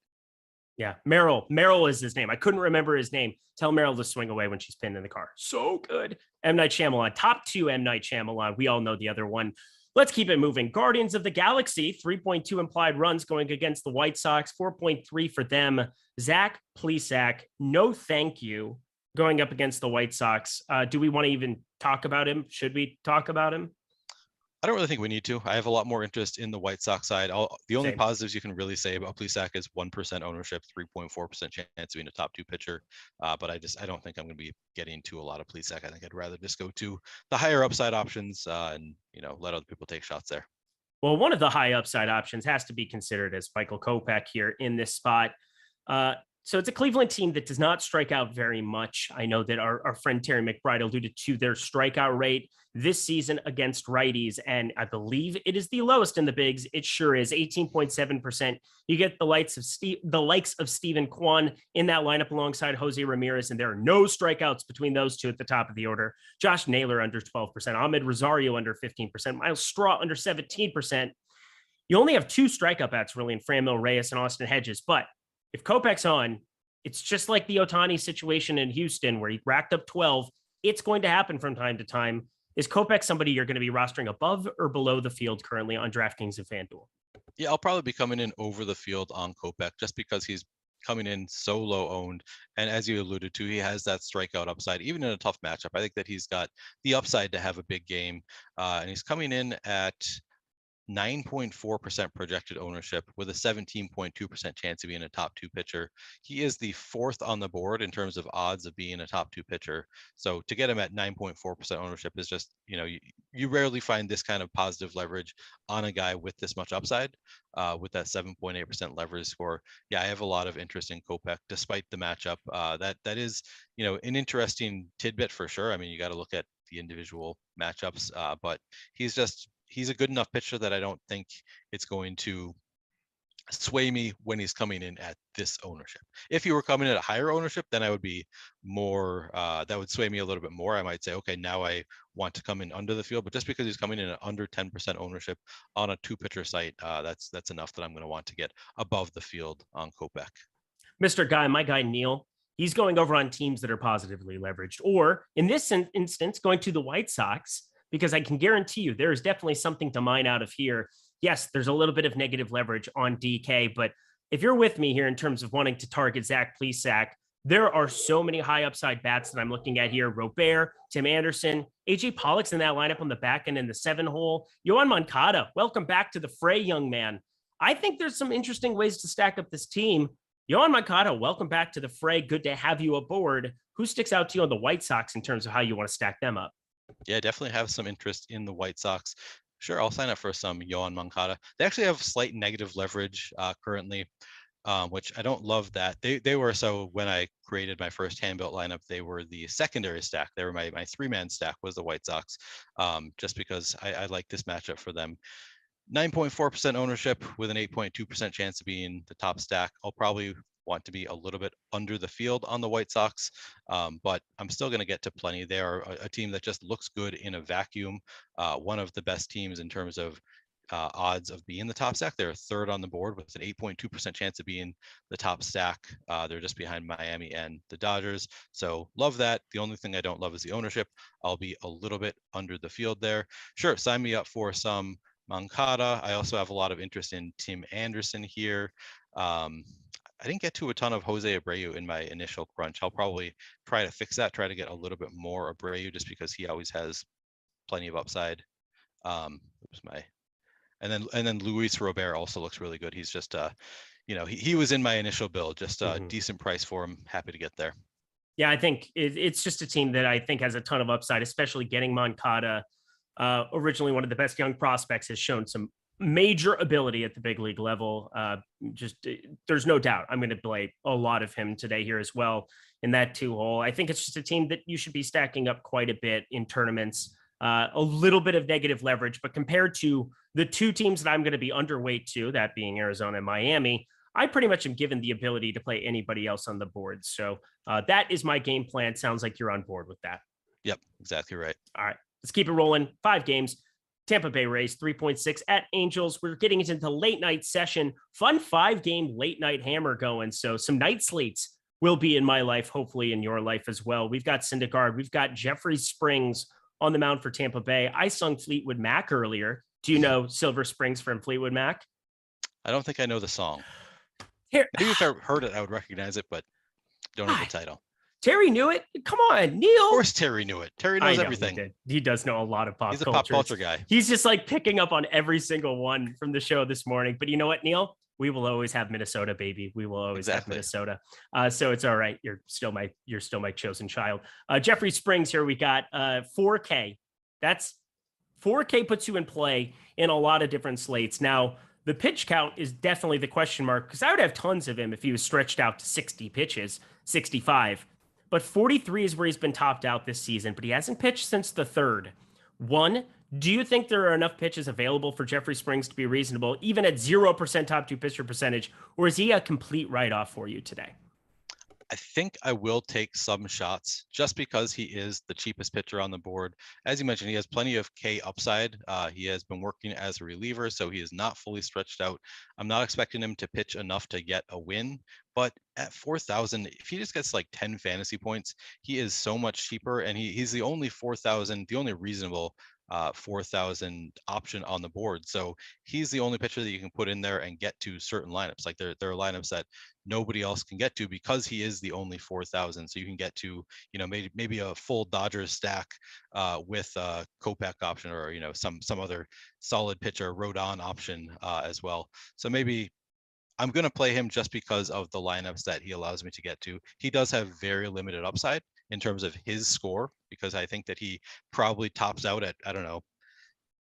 Yeah, Meryl is his name. I couldn't remember his name. Tell Meryl to swing away when she's pinned in the car. So good. M. Night Shyamalan, top 2 M. Night Shyamalan. We all know the other one. Let's keep it moving. Guardians of the Galaxy, 3.2 implied runs going against the White Sox, 4.3 for them. Zach Plesac, no thank you, going up against the White Sox. Do we want to even talk about him? Should we talk about him? I don't really think we need to. I have a lot more interest in the White Sox side. The only positives you can really say about Plesac is 1% ownership, 3.4% chance of being a top 2 pitcher. But I don't think I'm going to be getting to a lot of Plesac. I think I'd rather just go to the higher upside options and let other people take shots there. Well, one of the high upside options has to be considered as Michael Kopech here in this spot. So it's a Cleveland team that does not strike out very much. I know that our friend Terry McBride alluded to their strikeout rate this season against righties, and I believe it is the lowest in the bigs. It sure is, 18.7%. You get the likes of Steven Kwan in that lineup alongside Jose Ramirez, and there are no strikeouts between those two at the top of the order. Josh Naylor under 12%, Ahmed Rosario under 15%, Miles Straw under 17%. You only have 2 strikeout bats really in Franmil Reyes and Austin Hedges, but if Kopech's on, it's just like the Ohtani situation in Houston where he racked up 12. It's going to happen from time to time. Is Kopech somebody you're going to be rostering above or below the field currently on DraftKings and FanDuel? Yeah, I'll probably be coming in over the field on Kopech just because he's coming in so low owned. And as you alluded to, he has that strikeout upside, even in a tough matchup. I think that he's got the upside to have a big game. And he's coming in at 9.4% projected ownership with a 17.2% chance of being a top 2 pitcher. He is the 4th on the board in terms of odds of being a top 2 pitcher. So to get him at 9.4% ownership is just, you rarely find this kind of positive leverage on a guy with this much upside, with that 7.8% leverage score. Yeah, I have a lot of interest in Kopech despite the matchup. That is, an interesting tidbit for sure. I mean, you got to look at the individual matchups, but he's just he's a good enough pitcher that I don't think it's going to sway me when he's coming in at this ownership. If he were coming in at a higher ownership, then I would be more, that would sway me a little bit more. I might say, okay, now I want to come in under the field, but just because he's coming in at under 10% ownership on a 2-pitcher site, that's enough that I'm going to want to get above the field on Kopech. Mr. Guy, my guy, Neil, he's going over on teams that are positively leveraged, or in this instance, going to the White Sox, because I can guarantee you there is definitely something to mine out of here. Yes, there's a little bit of negative leverage on DK, but if you're with me here in terms of wanting to target Zach Plesac, there are so many high upside bats that I'm looking at here. Robert, Tim Anderson, AJ Pollock's in that lineup on the back end in the 7 hole. Yohan Moncada, welcome back to the fray, young man. I think there's some interesting ways to stack up this team. Yohan Moncada, welcome back to the fray. Good to have you aboard. Who sticks out to you on the White Sox in terms of how you want to stack them up? Yeah, definitely have some interest in the White Sox. Sure, I'll sign up for some Yohan Moncada. They actually have slight negative leverage currently, which I don't love that. They were, so when I created my first hand-built lineup, they were the secondary stack. They were my 3-man stack was the White Sox, just because I like this matchup for them. 9.4% ownership with an 8.2% chance of being the top stack. I'll probably want to be a little bit under the field on the White Sox, but I'm still going to get to plenty. They are a team that just looks good in a vacuum. One of the best teams in terms of odds of being the top stack. They're third on the board with an 8.2% chance of being the top stack. They're just behind Miami and the Dodgers. So love that. The only thing I don't love is the ownership. I'll be a little bit under the field there. Sure, sign me up for some Moncada. I also have a lot of interest in Tim Anderson here. I didn't get to a ton of Jose Abreu in my initial crunch. I'll probably try to fix that, try to get a little bit more Abreu just because he always has plenty of upside. And then Luis Robert also looks really good. He's just he was in my initial build, just a decent price for him. Happy to get there. Yeah, I think it's just a team that I think has a ton of upside, especially getting Moncada. Originally one of the best young prospects, has shown some major ability at the big league level. There's no doubt I'm going to play a lot of him today here as well in that 2 hole. I think it's just a team that you should be stacking up quite a bit in tournaments. A little bit of negative leverage, but compared to the 2 teams that I'm going to be underweight to, that being Arizona and Miami, I pretty much am given the ability to play anybody else on the board. So that is my game plan. Sounds like you're on board with that. Yep, exactly right. All right, let's keep it rolling. 5 games. Tampa Bay Rays 3.6 at Angels. We're getting into the late night session. Fun 5-game late night hammer going. So some night slates will be in my life, hopefully in your life as well. We've got Syndergaard. We've got Jeffrey Springs on the mound for Tampa Bay. I sung Fleetwood Mac earlier. Do you know Silver Springs from Fleetwood Mac? I don't think I know the song. Here, maybe if I heard it, I would recognize it, but don't know the title. Terry knew it. Come on, Neil. Of course Terry knew it. Terry knows everything. He does know a lot of pop culture. He's a pop culture guy. He's just like picking up on every single one from the show this morning. But you know what, Neil? We will always have Minnesota, baby. We will always have Minnesota. So it's all right. You're still my chosen child. Jeffrey Springs here. We got 4K. That's 4K puts you in play in a lot of different slates. Now, the pitch count is definitely the question mark, because I would have tons of him if he was stretched out to 60 pitches, 65. But 43 is where he's been topped out this season, but he hasn't pitched since the 3rd. 1, do you think there are enough pitches available for Jeffrey Springs to be reasonable, even at 0% top 2 pitcher percentage, or is he a complete write-off for you today? I think I will take some shots just because he is the cheapest pitcher on the board. As you mentioned, he has plenty of K upside. He has been working as a reliever, so he is not fully stretched out. I'm not expecting him to pitch enough to get a win, but at 4,000, if he just gets like 10 fantasy points, he is so much cheaper, and he's the only 4,000, the only reasonable 4,000 option on the board. So he's the only pitcher that you can put in there and get to certain lineups. Like there are lineups that nobody else can get to because he is the only 4,000. So you can get to, maybe a full Dodgers stack with a Kopech option, or, some other solid pitcher, Rodon option as well. So maybe I'm going to play him just because of the lineups that he allows me to get to. He does have very limited upside in terms of his score, because I think that he probably tops out at,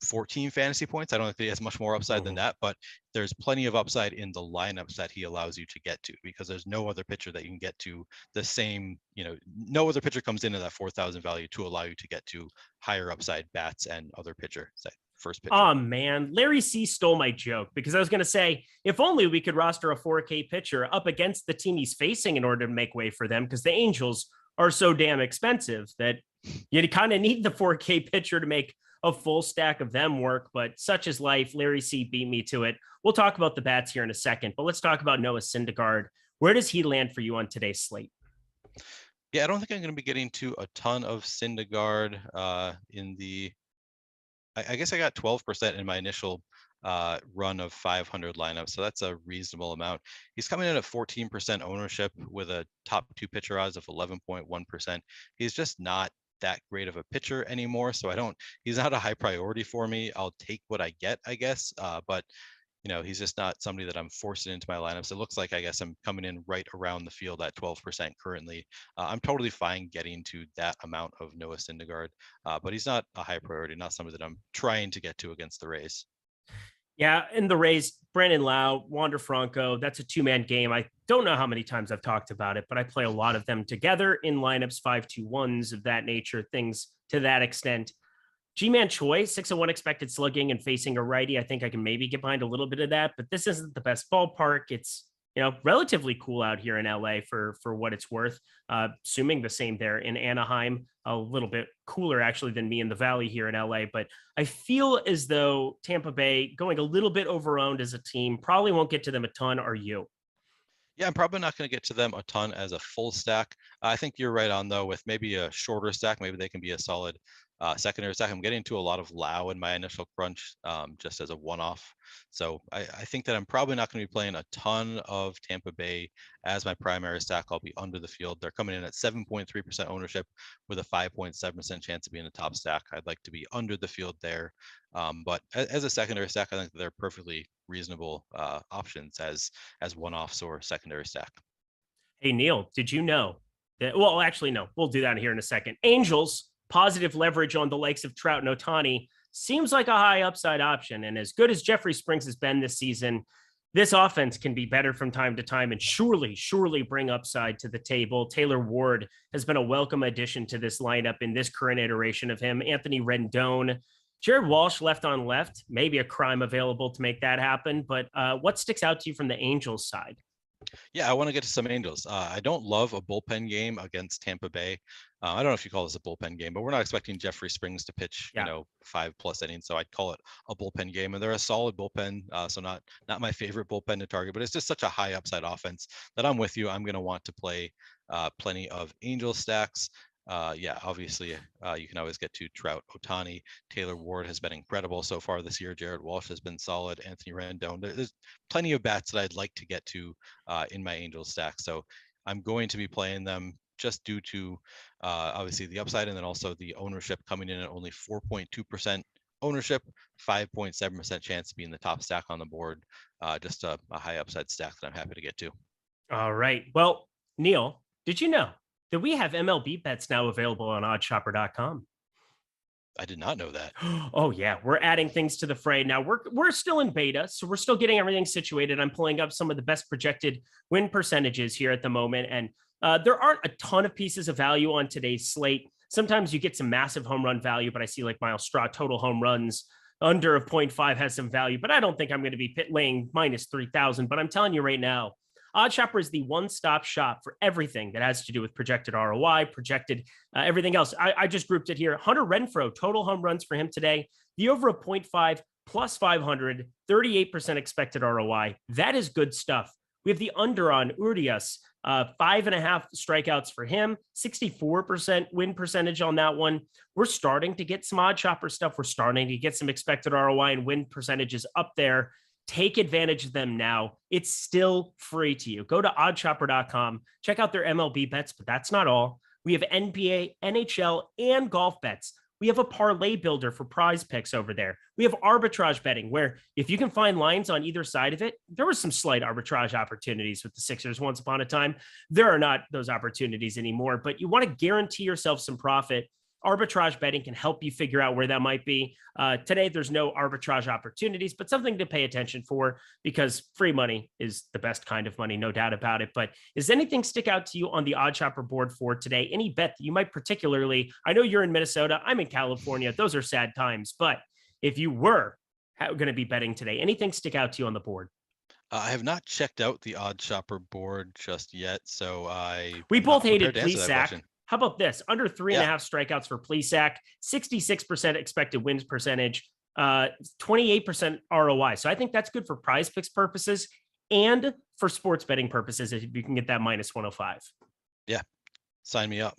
14 fantasy points. I don't think he has much more upside than that, but there's plenty of upside in the lineups that he allows you to get to, because there's no other pitcher that you can get to the same, no other pitcher comes into that 4,000 value to allow you to get to higher upside bats and other pitcher. first pitcher. Oh man, Larry C stole my joke because I was going to say, if only we could roster a 4K pitcher up against the team he's facing in order to make way for them, because the Angels are so damn expensive that you kind of need the 4K pitcher to make a full stack of them work. But such is life. Larry C beat me to it. We'll talk about the bats here in a second, but let's talk about Noah Syndergaard. Where does he land for you on today's slate? Yeah, I don't think I'm going to be getting to a ton of Syndergaard I guess I got 12% in my initial run of 500 lineups, so that's a reasonable amount. He's coming in at 14% ownership with a top 2 pitcher odds of 11.1%. He's just not that great of a pitcher anymore, so he's not a high priority for me. I'll take what I get, I guess, but he's just not somebody that I'm forcing into my lineups. It looks like, I guess, I'm coming in right around the field at 12% currently. I'm totally fine getting to that amount of Noah Syndergaard, but he's not a high priority, not somebody that I'm trying to get to against the Rays. Yeah, in the Rays, Brandon Lau, Wander Franco, that's a 2-man game. I don't know how many times I've talked about it, but I play a lot of them together in lineups, 5-2-1s of that nature, things to that extent. G-Man Choi, 6-1 expected slugging and facing a righty. I think I can maybe get behind a little bit of that, but this isn't the best ballpark. It's, relatively cool out here in LA for what it's worth. Assuming the same there in Anaheim, a little bit cooler actually than me in the Valley here in LA. But I feel as though Tampa Bay going a little bit overowned as a team, probably won't get to them a ton. Are you? Yeah, I'm probably not going to get to them a ton as a full stack. I think you're right on, though, with maybe a shorter stack. Maybe they can be a solid secondary stack. I'm getting to a lot of Lau in my initial crunch just as a one-off. So I think that I'm probably not going to be playing a ton of Tampa Bay as my primary stack. I'll be under the field. They're coming in at 7.3% ownership with a 5.7% chance of being a top stack. I'd like to be under the field there. But as a secondary stack, I think they're perfectly reasonable options as one-offs or secondary stack. Hey, Neil, did you know that? Well, actually, no, we'll do that here in a second. Angels, positive leverage on the likes of Trout and Ohtani seems like a high upside option. And as good as Jeffrey Springs has been this season, this offense can be better from time to time and surely bring upside to the table. Taylor Ward has been a welcome addition to this lineup in this current iteration of him. Anthony Rendon, Jared Walsh left on left, maybe a crime available to make that happen. But what sticks out to you from the Angels side? Yeah, I want to get to some Angels. I don't love a bullpen game against Tampa Bay. I don't know if you call this a bullpen game, but we're not expecting Jeffrey Springs to pitch, 5+ innings. So I'd call it a bullpen game. And they're a solid bullpen. So not my favorite bullpen to target, but it's just such a high upside offense that I'm with you. I'm going to want to play plenty of Angel stacks. Obviously, you can always get to Trout, Ohtani. Taylor Ward has been incredible so far this year. Jared Walsh has been solid. Anthony Rendon. There's plenty of bats that I'd like to get to in my Angels stack. So I'm going to be playing them just due to obviously the upside and then also the ownership coming in at only 4.2% ownership, 5.7% chance to be in the top stack on the board. Just a high upside stack that I'm happy to get to. All right. Well, Neil, did you know that we have MLB bets now available on oddshopper.com? I did not know that. Oh yeah, we're adding things to the fray. Now we're still in beta, so we're still getting everything situated. I'm pulling up some of the best projected win percentages here at the moment, and there aren't a ton of pieces of value on today's slate. Sometimes you get some massive home run value, but I see like Miles Straw total home runs under of 0.5 has some value, but I don't think I'm going to be laying minus 3,000. But I'm telling you right now, OddsShopper is the one-stop shop for everything that has to do with projected ROI, projected everything else. I just grouped it here. Hunter Renfroe, total home runs for him today. The over of 0.5 plus 500, 38% expected ROI. That is good stuff. We have the under on Urias, 5.5 strikeouts for him, 64% win percentage on that one. We're starting to get some OddsShopper stuff. We're starting to get some expected ROI and win percentages up there. Take advantage of them now. It's still free to you. Go to oddshopper.com, check out their MLB bets, but that's not all. We have NBA, NHL, and golf bets. We have a parlay builder for prize picks over there. We have arbitrage betting where if you can find lines on either side of it, there were some slight arbitrage opportunities with the Sixers once upon a time. There are not those opportunities anymore, but you want to guarantee yourself some profit. Arbitrage betting can help you figure out where that might be. Today, there's no arbitrage opportunities, but something to pay attention for because free money is the best kind of money, no doubt about it. But does anything stick out to you on the OddsShopper board for today? Any bet that you might particularly, I know you're in Minnesota, I'm in California. Those are sad times, but if you were going to be betting today? Anything stick out to you on the board? I have not checked out the Odd Shopper board just yet, so I We am both not hated prepared to answer that Plesac. question. How about this? Under 3.5 Yeah. strikeouts for Plesac, 66% expected wins percentage, 28% ROI. So I think that's good for prize picks purposes and for sports betting purposes if you can get that minus 105. Yeah. Sign me up.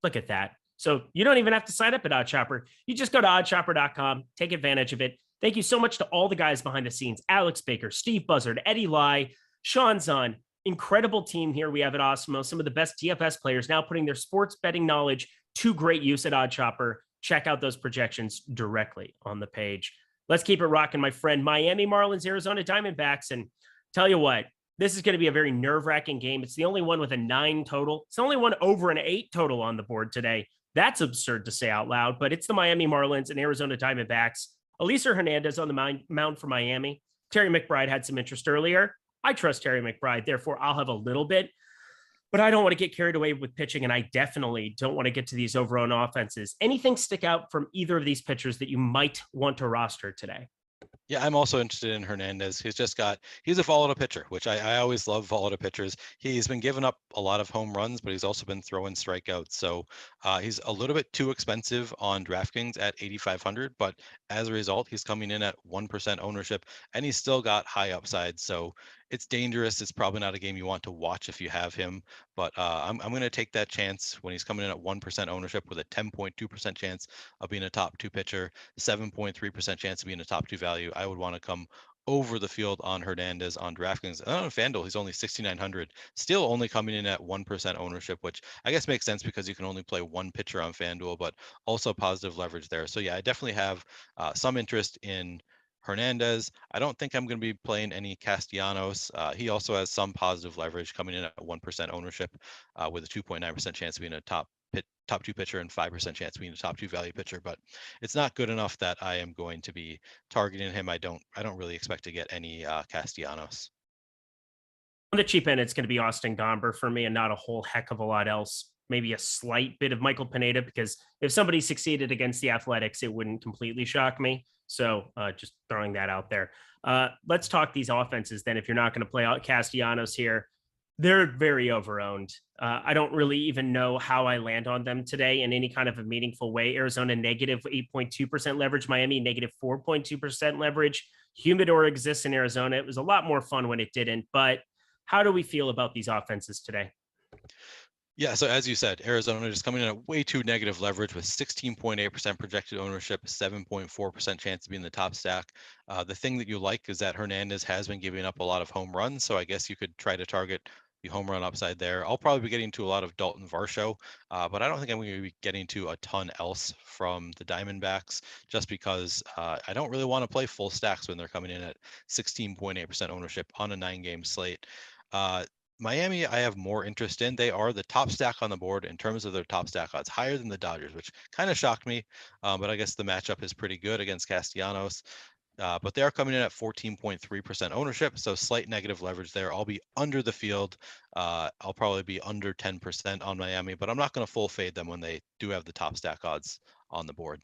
Look at that. So you don't even have to sign up at OddShopper. You just go to oddshopper.com, take advantage of it. Thank you so much to all the guys behind the scenes: Alex Baker, Steve Buzzard, Eddie Lai, Sean Zahn. Incredible team here we have at Awesemo. Some of the best DFS players now putting their sports betting knowledge to great use at OddShopper. Check out those projections directly on the page. Let's keep it rocking, my friend. Miami Marlins, Arizona Diamondbacks. And tell you what, this is going to be a very nerve-wracking game. It's the only one with a 9 total. It's the only one over an 8 total on the board today. That's absurd to say out loud, but it's the Miami Marlins and Arizona Diamondbacks. Elieser Hernandez on the mound for Miami. Terry McBride had some interest earlier. I trust Terry McBride, therefore I'll have a little bit, but I don't want to get carried away with pitching, and I definitely don't want to get to these overowned offenses. Anything stick out from either of these pitchers that you might want to roster today? Yeah, I'm also interested in Hernandez. He's a volatile pitcher, which I always love volatile pitchers. He's been giving up a lot of home runs, but he's also been throwing strikeouts. So he's a little bit too expensive on DraftKings at 8,500, but as a result, he's coming in at 1% ownership, and he's still got high upside. So it's dangerous. It's probably not a game you want to watch if you have him, but I'm going to take that chance when he's coming in at 1% ownership with a 10.2% chance of being a top 2 pitcher, 7.3% chance of being a top 2 value. I would want to come over the field on Hernandez on DraftKings. And on FanDuel, he's only 6,900, still only coming in at 1% ownership, which I guess makes sense because you can only play one pitcher on FanDuel, but also positive leverage there. So yeah, I definitely have some interest in Hernandez. I don't think I'm going to be playing any Castellanos. He also has some positive leverage, coming in at 1% ownership with a 2.9% chance of being a top 2 pitcher and 5% chance of being a top 2 value pitcher, but it's not good enough that I am going to be targeting him. I don't really expect to get any Castellanos. On the cheap end, it's going to be Austin Gomber for me and not a whole heck of a lot else. Maybe a slight bit of Michael Pineda, because if somebody succeeded against the Athletics, it wouldn't completely shock me. So just throwing that out there. Let's talk these offenses then. If you're not going to play Castellanos here, they're very overowned. I don't really even know how I land on them today in any kind of a meaningful way. Arizona negative 8.2% leverage, Miami negative 4.2% leverage. Humidor exists in Arizona. It was a lot more fun when it didn't, but how do we feel about these offenses today? Yeah, so as you said, Arizona just coming in at way too negative leverage with 16.8% projected ownership, 7.4% chance to be in the top stack. The thing that you like is that Hernandez has been giving up a lot of home runs, so I guess you could try to target the home run upside there. I'll probably be getting to a lot of Dalton Varsho, but I don't think I'm going to be getting to a ton else from the Diamondbacks, just because I don't really want to play full stacks when they're coming in at 16.8% ownership on a 9-game slate. Miami, I have more interest in. They are the top stack on the board in terms of their top stack odds, higher than the Dodgers, which kind of shocked me. But I guess the matchup is pretty good against Castellanos. But they are coming in at 14.3% ownership, so slight negative leverage there. I'll be under the field. I'll probably be under 10% on Miami, but I'm not going to full fade them when they do have the top stack odds on the board.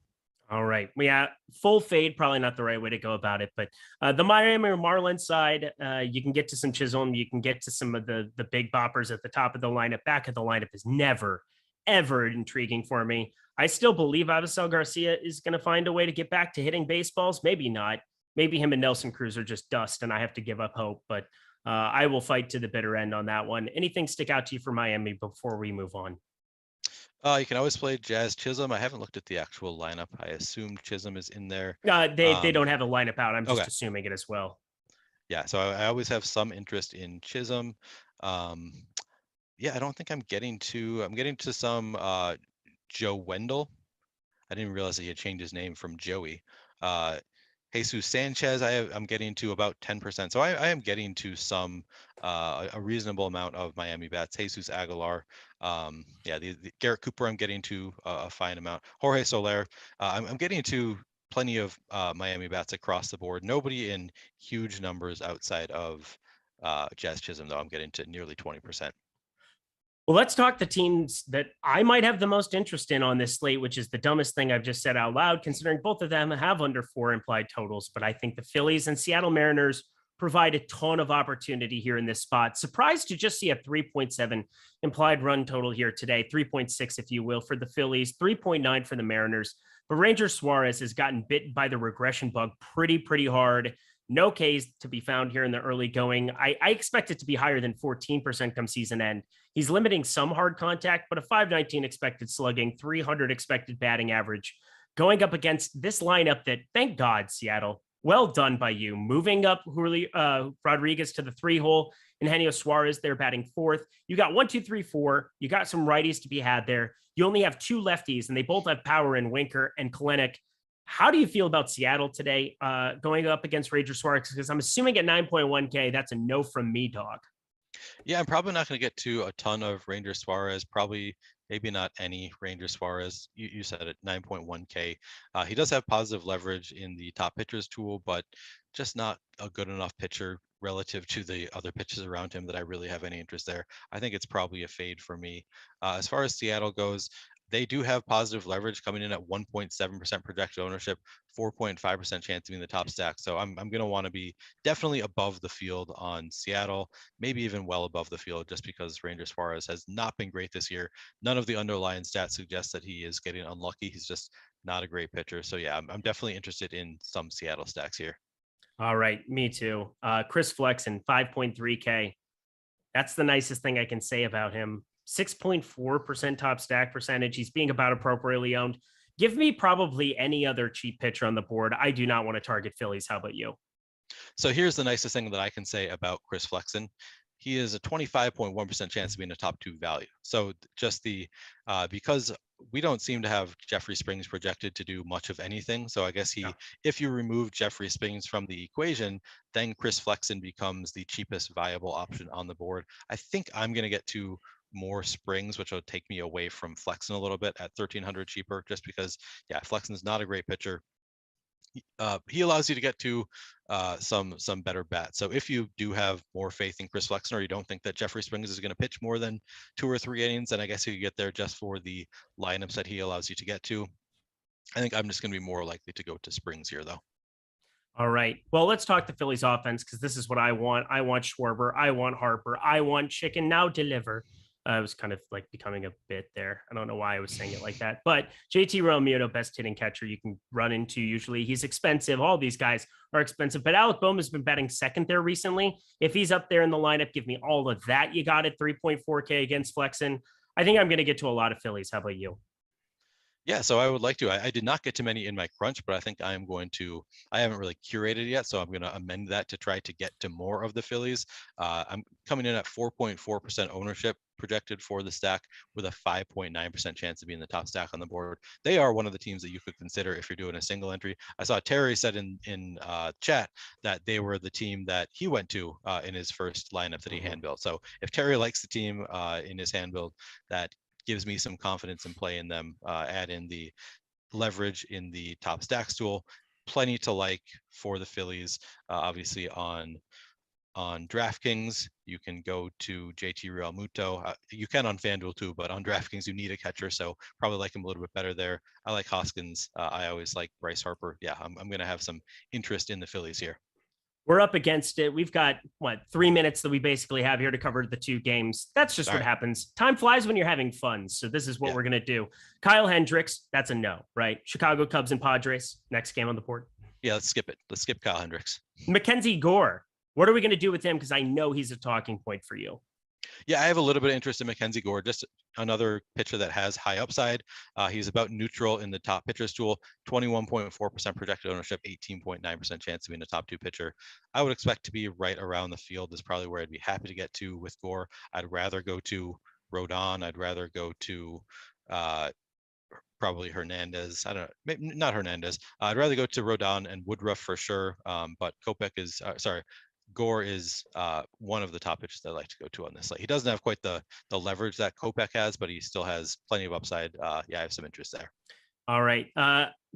All right. Yeah, full fade, probably not the right way to go about it. But the Miami Marlins side, you can get to some Chisholm. You can get to some of the big boppers at the top of the lineup. Back of the lineup is never, ever intriguing for me. I still believe Avisel Garcia is going to find a way to get back to hitting baseballs. Maybe not. Maybe him and Nelson Cruz are just dust, and I have to give up hope. But I will fight to the bitter end on that one. Anything stick out to you for Miami before we move on? You can always play Jazz Chisholm. I haven't looked at the actual lineup. I assumed Chisholm is in there. They don't have a lineup out. I'm just okay. assuming it as well. Yeah, so I always have some interest in Chisholm. Yeah, I don't think I'm getting to some Joe Wendell. I didn't realize that he had changed his name from Joey. Jesus Sanchez, I'm getting to about 10%. So I am getting to some a reasonable amount of Miami bats. Jesus Aguilar, the Garrett Cooper, I'm getting to a fine amount. Jorge Soler, I'm getting to plenty of Miami bats across the board. Nobody in huge numbers outside of Jazz Chisholm, though. I'm getting to nearly 20%. Well, let's talk the teams that I might have the most interest in on this slate, which is the dumbest thing I've just said out loud, considering both of them have under 4 implied totals. But I think the Phillies and Seattle Mariners provide a ton of opportunity here in this spot. Surprised to just see a 3.7 implied run total here today, 3.6, if you will, for the Phillies, 3.9 for the Mariners. But Ranger Suarez has gotten bitten by the regression bug pretty hard. No Ks to be found here in the early going. I expect it to be higher than 14% come season end. He's limiting some hard contact, but a 519 expected slugging, 300 expected batting average, going up against this lineup that, thank God, Seattle, well done by you. Moving up Rodriguez to the 3-hole, and Eugenio Suarez there batting 4th. You got 1, 2, 3, 4. You got some righties to be had there. You only have 2 lefties, and they both have power in Winker and Kalenic. How do you feel about Seattle today going up against Ranger Suarez? Because I'm assuming at 9.1K, that's a no from me, dog. Yeah, I'm probably not going to get to a ton of Ranger Suarez, maybe not any Ranger Suarez. You said it, 9.1K. He does have positive leverage in the top pitchers tool, but just not a good enough pitcher relative to the other pitches around him that I really have any interest there. I think it's probably a fade for me. As far as Seattle goes, they do have positive leverage coming in at 1.7% projected ownership, 4.5% chance to be in the top stack. So I'm going to want to be definitely above the field on Seattle, maybe even well above the field, just because Ranger Suarez has not been great this year. None of the underlying stats suggest that he is getting unlucky. He's just not a great pitcher. So yeah, I'm definitely interested in some Seattle stacks here. All right, me too. Chris Flexen, 5.3K. That's the nicest thing I can say about him. 6.4% top stack percentage. He's being about appropriately owned. Give me probably any other cheap pitcher on the board. I do not want to target Phillies. How about you? So here's the nicest thing that I can say about Chris Flexen. He is a 25.1% chance to be in a top 2 value. So just because we don't seem to have Jeffrey Springs projected to do much of anything. So I guess if you remove Jeffrey Springs from the equation, then Chris Flexen becomes the cheapest viable option on the board. I think I'm going to get to more Springs, which will take me away from Flexen a little bit at 1,300 cheaper, just because, yeah, Flexen is not a great pitcher. He allows you to get to some better bats. So if you do have more faith in Chris Flexen, or you don't think that Jeffrey Springs is going to pitch more than 2 or 3 innings, then I guess you could get there just for the lineups that he allows you to get to. I think I'm just going to be more likely to go to Springs here, though. All right. Well, let's talk the Phillies offense, because this is what I want. I want Schwarber. I want Harper. I want Chicken. Now deliver. I was kind of like becoming a bit there. I don't know why I was saying it like that, but JT Realmuto, best hitting catcher you can run into. Usually he's expensive. All these guys are expensive, but Alec Bohm has been batting second there recently. If he's up there in the lineup, give me all of that. You got it. 3.4K against Flexen. I think I'm going to get to a lot of Phillies. How about you? Yeah, so I would like to. I did not get to many in my crunch, but I think I am going to. I haven't really curated yet, so I'm going to amend that to try to get to more of the Phillies. I'm coming in at 4.4% ownership projected for the stack, with a 5.9% chance to be in the top stack on the board. They are one of the teams that you could consider if you're doing a single entry. I saw Terry said in chat that they were the team that he went to in his first lineup that he hand built. So if Terry likes the team in his hand build, that gives me some confidence in playing them. Add in the leverage in the top stacks tool. Plenty to like for the Phillies. Obviously on DraftKings, you can go to JT Realmuto. You can on FanDuel too, but on DraftKings you need a catcher, so probably like him a little bit better there. I like Hoskins. I always like Bryce Harper. Yeah, I'm going to have some interest in the Phillies here. We're up against it. We've got 3 minutes that we basically have here to cover the 2 games. That's just what happens. Time flies when you're having fun. So this is what we're going to do. Kyle Hendricks, that's a no, right? Chicago Cubs and Padres, next game on the board. Yeah, let's skip it. Let's skip Kyle Hendricks. Mackenzie Gore, what are we going to do with him? Because I know he's a talking point for you. Yeah, I have a little bit of interest in Mackenzie Gore, just another pitcher that has high upside. He's about neutral in the top pitchers tool, 21.4% projected ownership, 18.9% chance to be in the top 2 pitcher. I would expect to be right around the field is probably where I'd be happy to get to with Gore. I'd rather go to Rodon. I'd rather go to probably Hernandez. I don't know, not Hernandez. I'd rather go to Rodon and Woodruff for sure. But Gore is one of the top pitchers that I like to go to on this slate. He doesn't have quite the leverage that Kopech has, but he still has plenty of upside. Yeah, I have some interest there. All right.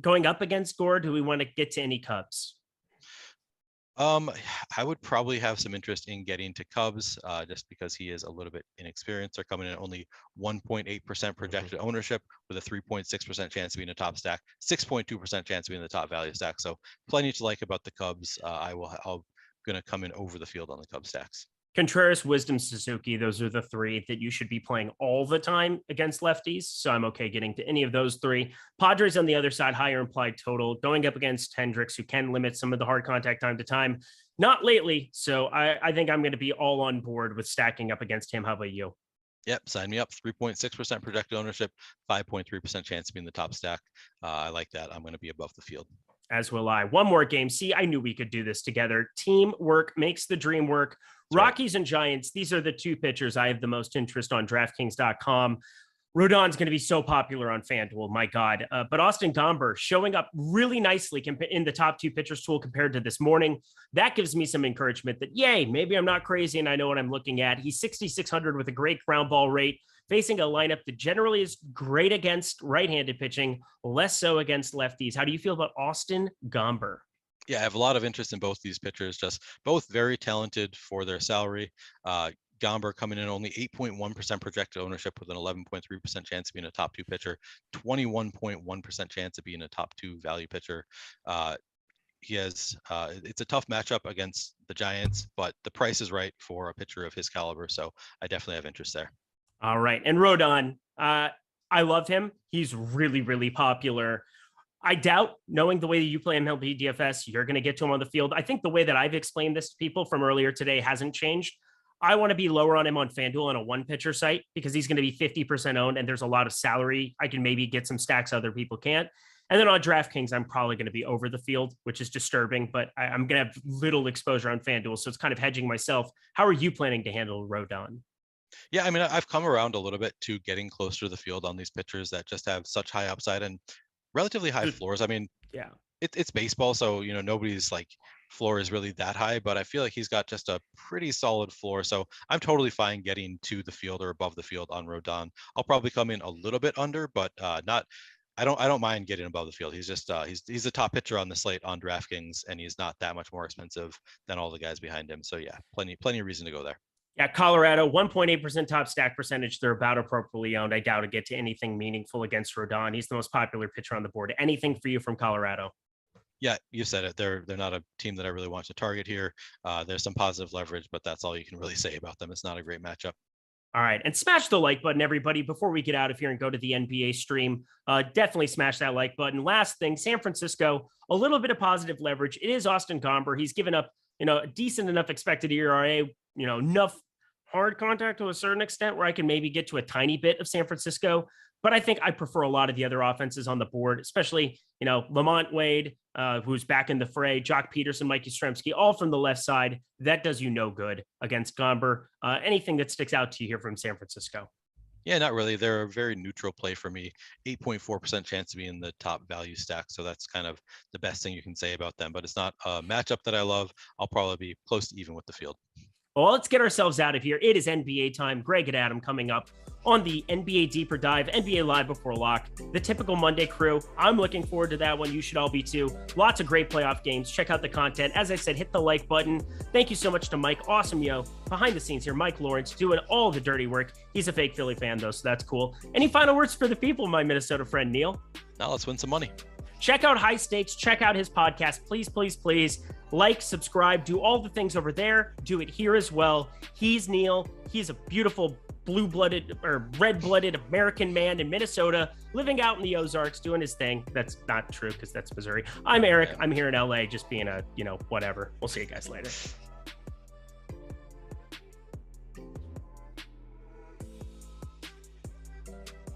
Going up against Gore, do we want to get to any Cubs? I would probably have some interest in getting to Cubs, just because he is a little bit inexperienced. They're coming in at only 1.8% projected ownership with a 3.6% chance of being a top stack, 6.2% chance of being the top value stack. So plenty to like about the Cubs. I'll going to come in over the field on the Cubs stacks. Contreras, Wisdom, Suzuki, those are the three that you should be playing all the time against lefties. So I'm okay getting to any of those three. Padres on the other side, higher implied total, going up against Hendricks, who can limit some of the hard contact time to time. Not lately. So I think I'm going to be all on board with stacking up against him. How about you? Yep, sign me up. 3.6% projected ownership, 5.3% chance of being the top stack. I like that. I'm going to be above the field. As will I. One more game. See, I knew we could do this together. Teamwork makes the dream work. Rockies and Giants, these are the two pitchers I have the most interest on DraftKings.com. Rodon's going to be so popular on FanDuel, my God. But Austin Gomber showing up really nicely in the top two pitchers tool compared to this morning. That gives me some encouragement that, yay, maybe I'm not crazy and I know what I'm looking at. He's 6,600 with a great ground ball rate, facing a lineup that generally is great against right-handed pitching, less so against lefties. How do you feel about Austin Gomber? Yeah, I have a lot of interest in both these pitchers, just both very talented for their salary. Gomber coming in only 8.1% projected ownership with an 11.3% chance of being a top two pitcher, 21.1% chance of being a top two value pitcher. He has, it's a tough matchup against the Giants, but the price is right for a pitcher of his caliber. So I definitely have interest there. All right. And Rodon, I love him. He's really, really popular. I doubt, knowing the way that you play MLB DFS, you're going to get to him on the field. I think the way that I've explained this to people from earlier today hasn't changed. I want to be lower on him on FanDuel on a one-pitcher site because he's going to be 50% owned and there's a lot of salary. I can maybe get some stacks other people can't. And then on DraftKings, I'm probably going to be over the field, which is disturbing, but I'm going to have little exposure on FanDuel. So it's kind of hedging myself. How are you planning to handle Rodon? Yeah, I mean, I've come around a little bit to getting closer to the field on these pitchers that just have such high upside and relatively high floors. I mean, yeah, it's baseball, so nobody's like floor is really that high, but I feel like he's got just a pretty solid floor. So I'm totally fine getting to the field or above the field on Rodon. I'll probably come in a little bit under, but not. I don't mind getting above the field. He's just he's the top pitcher on the slate on DraftKings, and he's not that much more expensive than all the guys behind him. So yeah, plenty of reason to go there. Yeah, Colorado, 1.8% top stack percentage. They're about appropriately owned. I doubt it get to anything meaningful against Rodon. He's the most popular pitcher on the board. Anything for you from Colorado? Yeah, you said it. They're not a team that I really want to target here. There's some positive leverage, but that's all you can really say about them. It's not a great matchup. All right. And smash the like button, everybody, before we get out of here and go to the NBA stream. Definitely smash that like button. Last thing, San Francisco, a little bit of positive leverage. It is Austin Gomber. He's given up, a decent enough expected ERA, enough hard contact to a certain extent where I can maybe get to a tiny bit of San Francisco. But I think I prefer a lot of the other offenses on the board, especially, Lamont Wade, who's back in the fray, Jock Peterson, Mikey Yastrzemski, all from the left side. That does you no good against Gomber. Anything that sticks out to you here from San Francisco? Yeah, not really. They're a very neutral play for me. 8.4% chance to be in the top value stack. So that's kind of the best thing you can say about them. But it's not a matchup that I love. I'll probably be close to even with the field. Well, let's get ourselves out of here. It is NBA time. Greg and Adam coming up on the NBA Deeper Dive, NBA Live Before Lock, the typical Monday crew. I'm looking forward to that one. You should all be too. Lots of great playoff games. Check out the content. As I said, hit the like button. Thank you so much to Mike. Awesome, behind the scenes here. Mike Lawrence doing all the dirty work. He's a fake Philly fan, though, so that's cool. Any final words for the people, my Minnesota friend, Neil? Now let's win some money. Check out High Stakes. Check out his podcast. Please, please, please. Like, subscribe, do all the things over there. Do it here as well. He's Neil. He's a beautiful blue-blooded or red-blooded American man in Minnesota, living out in the Ozarks, doing his thing. That's not true because that's Missouri. I'm Eric. I'm here in LA just being a, whatever. We'll see you guys later.